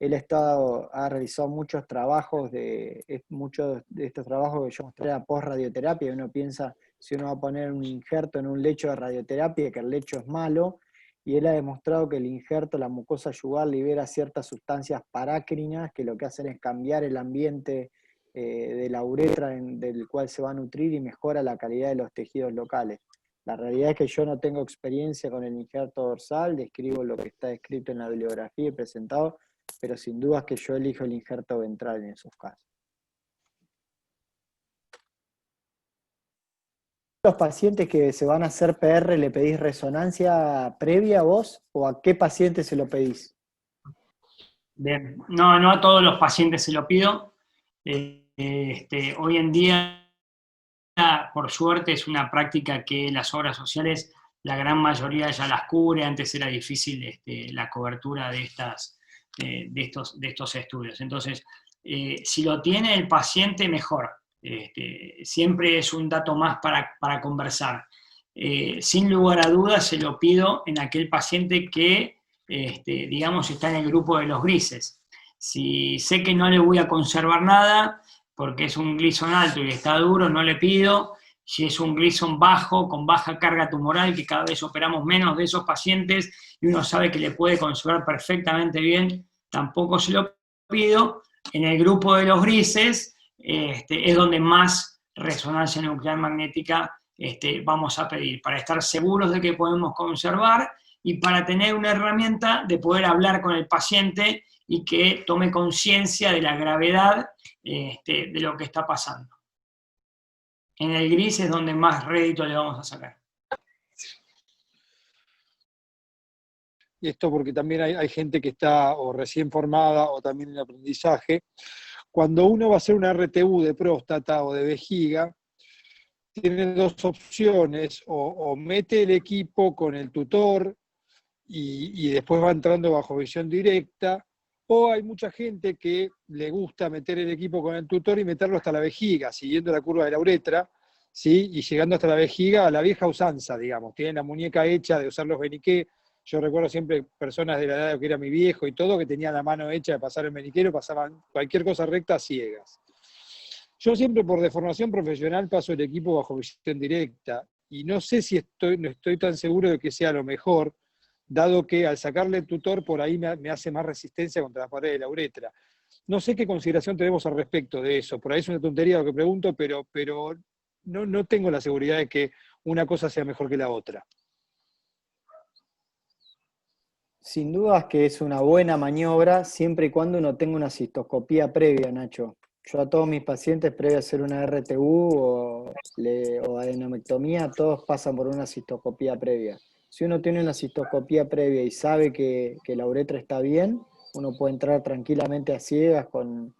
Él ha realizado muchos trabajos, muchos de estos trabajos que yo mostré a post-radioterapia, y uno piensa, si uno va a poner un injerto en un lecho de radioterapia, que el lecho es malo, y él ha demostrado que el injerto, la mucosa yugal, libera ciertas sustancias parácrinas que lo que hacen es cambiar el ambiente de la uretra del cual se va a nutrir, y mejora la calidad de los tejidos locales. La realidad es que yo no tengo experiencia con el injerto dorsal, describo lo que está escrito en la bibliografía y presentado, pero sin duda es que yo elijo el injerto ventral en esos casos. ¿Los pacientes que se van a hacer PR le pedís resonancia previa vos, o a qué paciente se lo pedís? Bien, no a todos los pacientes se lo pido. Hoy en día, por suerte, es una práctica que las obras sociales, la gran mayoría ya las cubre. Antes era difícil la cobertura de estos estudios. Entonces, si lo tiene el paciente, mejor. Siempre es un dato más para conversar. Sin lugar a dudas, se lo pido en aquel paciente que, digamos, está en el grupo de los grises. Si sé que no le voy a conservar nada, porque es un Gleason alto y está duro, no le pido. Si es un Gleason bajo, con baja carga tumoral, que cada vez operamos menos de esos pacientes, y uno sabe que le puede conservar perfectamente bien, tampoco se lo pido. En el grupo de los grises, es donde más resonancia nuclear magnética vamos a pedir, para estar seguros de que podemos conservar, y para tener una herramienta de poder hablar con el paciente y que tome conciencia de la gravedad de lo que está pasando. En el gris es donde más rédito le vamos a sacar. Y esto porque también hay gente que está o recién formada o también en aprendizaje. Cuando uno va a hacer una RTU de próstata o de vejiga, tiene dos opciones, o mete el equipo con el tutor y después va entrando bajo visión directa, o hay mucha gente que le gusta meter el equipo con el tutor y meterlo hasta la vejiga, siguiendo la curva de la uretra, ¿sí? Y llegando hasta la vejiga a la vieja usanza, digamos. Tienen la muñeca hecha de usar los beniqué. Yo recuerdo siempre personas de la edad de que era mi viejo y todo, que tenían la mano hecha de pasar el beniquero, pasaban cualquier cosa recta a ciegas. Yo siempre por deformación profesional paso el equipo bajo visión directa y no sé si no estoy tan seguro de que sea lo mejor, dado que al sacarle el tutor por ahí me hace más resistencia contra la pared de la uretra. No sé qué consideración tenemos al respecto de eso, por ahí es una tontería lo que pregunto, pero no tengo la seguridad de que una cosa sea mejor que la otra. Sin dudas que es una buena maniobra siempre y cuando uno tenga una cistoscopía previa, Nacho. Yo a todos mis pacientes, previo a hacer una RTU o adenomectomía, todos pasan por una cistoscopía previa. Si uno tiene una cistoscopía previa y sabe que la uretra está bien, uno puede entrar tranquilamente a ciegas con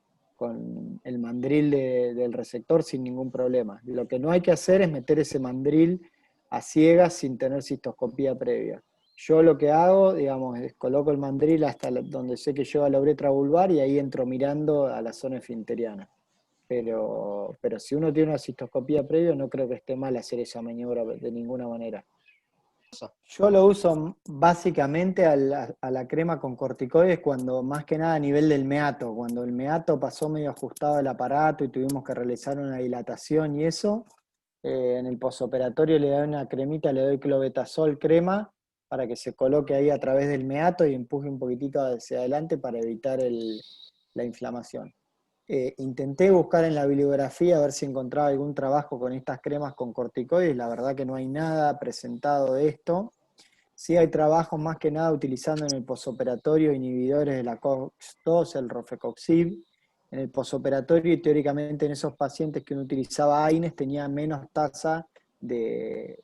el mandril del resector sin ningún problema. Lo que no hay que hacer es meter ese mandril a ciegas sin tener cistoscopía previa. Yo lo que hago, digamos, es coloco el mandril hasta donde sé que lleva la uretra vulvar y ahí entro mirando a la zona esfinteriana. Pero si uno tiene una cistoscopía previa, no creo que esté mal hacer esa maniobra de ninguna manera. Yo lo uso básicamente a la crema con corticoides cuando, más que nada a nivel del meato, cuando el meato pasó medio ajustado al aparato y tuvimos que realizar una dilatación y eso, en el posoperatorio le doy una cremita, le doy clobetasol crema, para que se coloque ahí a través del meato y empuje un poquitito hacia adelante para evitar la inflamación. Intenté buscar en la bibliografía a ver si encontraba algún trabajo con estas cremas con corticoides, la verdad que no hay nada presentado de esto. Sí hay trabajos más que nada utilizando en el posoperatorio inhibidores de la COX-2, el Rofecoxib. En el posoperatorio y teóricamente en esos pacientes que uno utilizaba AINES tenía menos tasa de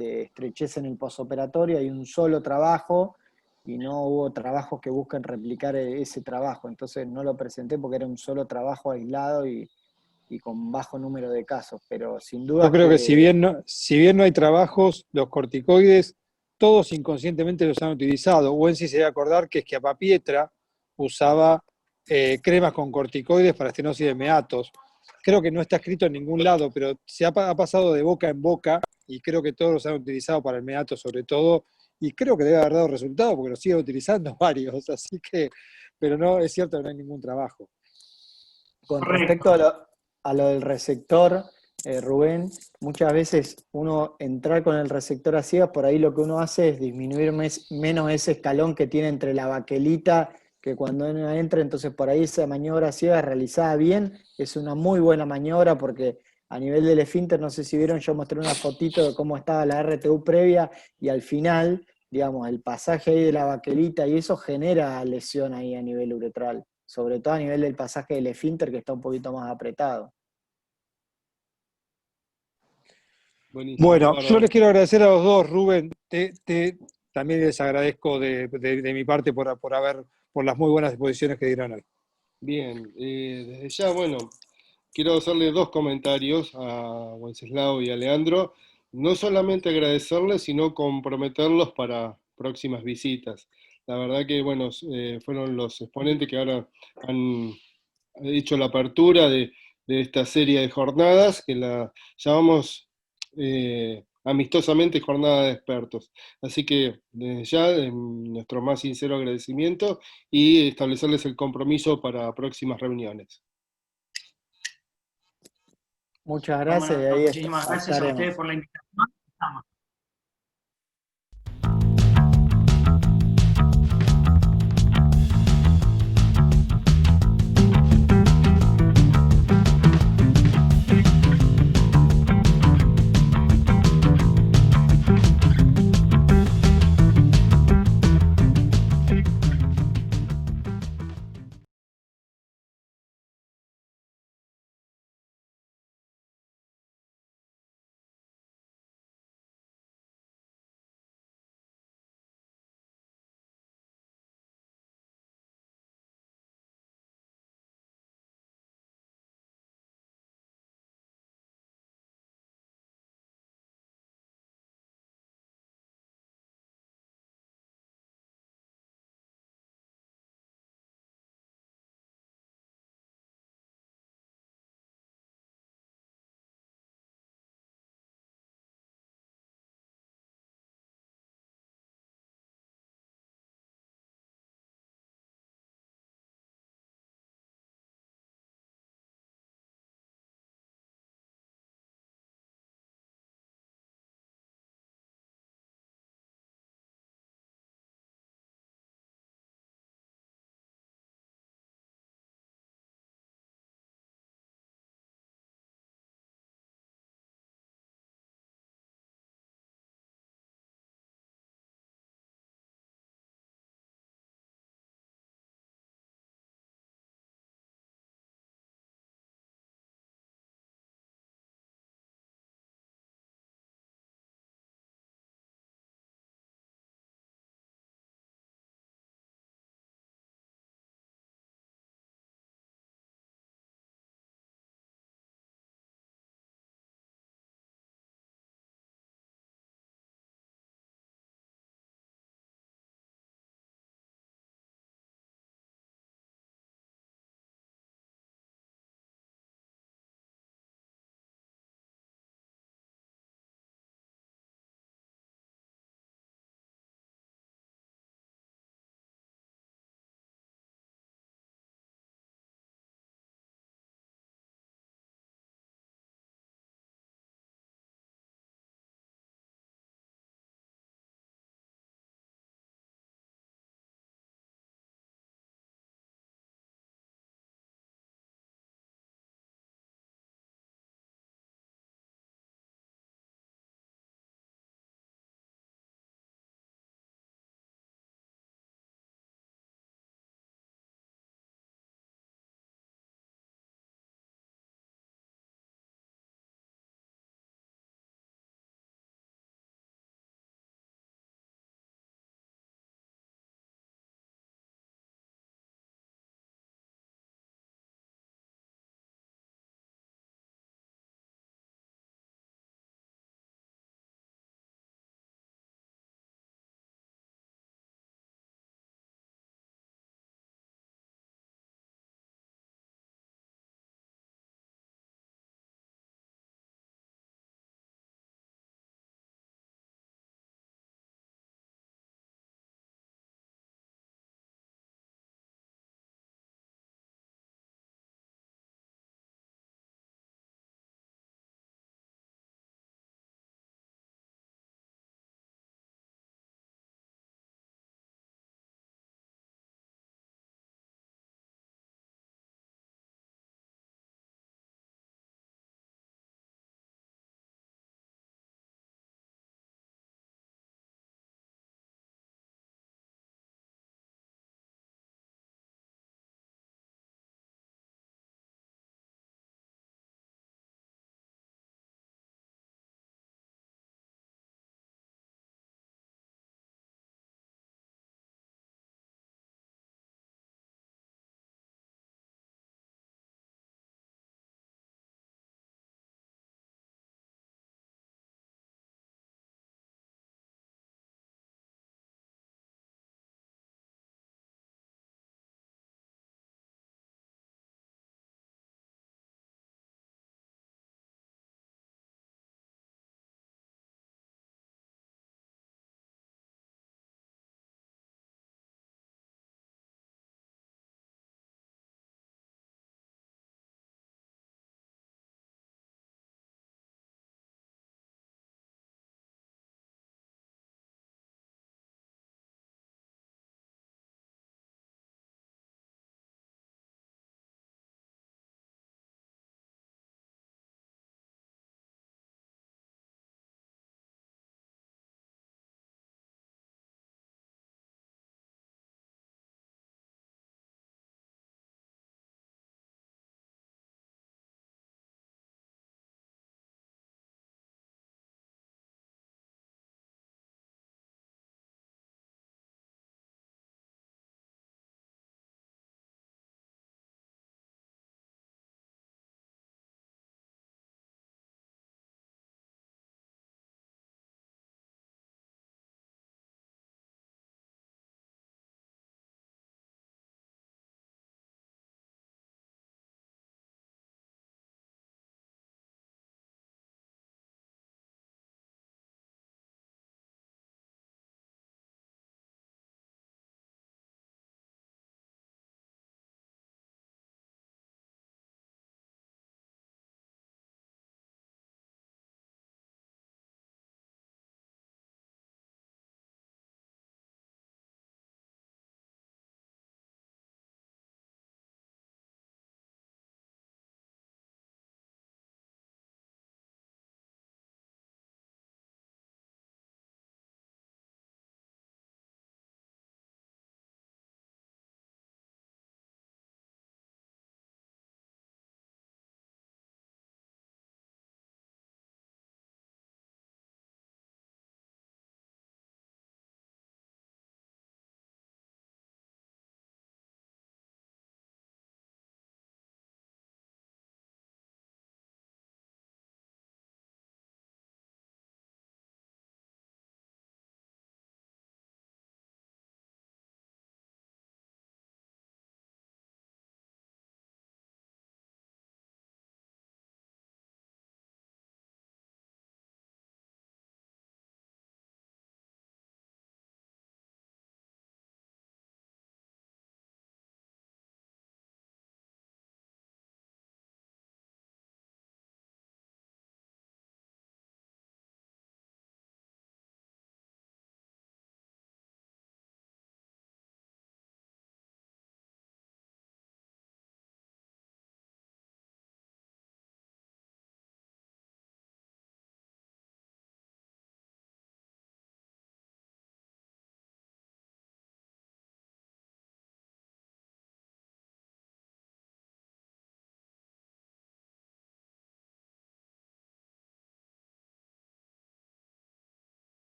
estrechez en el posoperatorio, hay un solo trabajo y no hubo trabajos que busquen replicar ese trabajo, entonces no lo presenté porque era un solo trabajo aislado y con bajo número de casos, pero sin duda Yo creo que si bien no hay trabajos, los corticoides todos inconscientemente los han utilizado. Wensi se debe acordar que Schiappapiedra usaba cremas con corticoides para estenosis de meatos. Creo que no está escrito en ningún lado, pero ha pasado de boca en boca y creo que todos los han utilizado para el meato sobre todo, y creo que debe haber dado resultado porque los siguen utilizando varios, así que, pero no, es cierto que no hay ningún trabajo. Con respecto a lo del resector, Rubén, muchas veces uno entrar con el resector a ciegas, por ahí lo que uno hace es disminuir menos ese escalón que tiene entre la baquelita, que cuando uno entra, entonces por ahí esa maniobra a ciegas realizada bien, es una muy buena maniobra porque a nivel del esfínter, no sé si vieron, yo mostré una fotito de cómo estaba la RTU previa y al final, digamos, el pasaje ahí de la baquelita y eso genera lesión ahí a nivel uretral, sobre todo a nivel del pasaje del esfínter que está un poquito más apretado. Buenísimo, bueno, bárbaro. yo les quiero agradecer a los dos, Rubén. También les agradezco de mi parte por las muy buenas exposiciones que dieron hoy. Bien, desde ya, bueno, quiero hacerle dos comentarios a Wenceslao y a Leandro. No solamente agradecerles, sino comprometerlos para próximas visitas. La verdad que, bueno, fueron los exponentes que ahora han hecho la apertura de esta serie de jornadas, que la llamamos amistosamente jornada de expertos. Así que desde ya nuestro más sincero agradecimiento y establecerles el compromiso para próximas reuniones. Muchas gracias. Muchísimas gracias a ustedes por la invitación.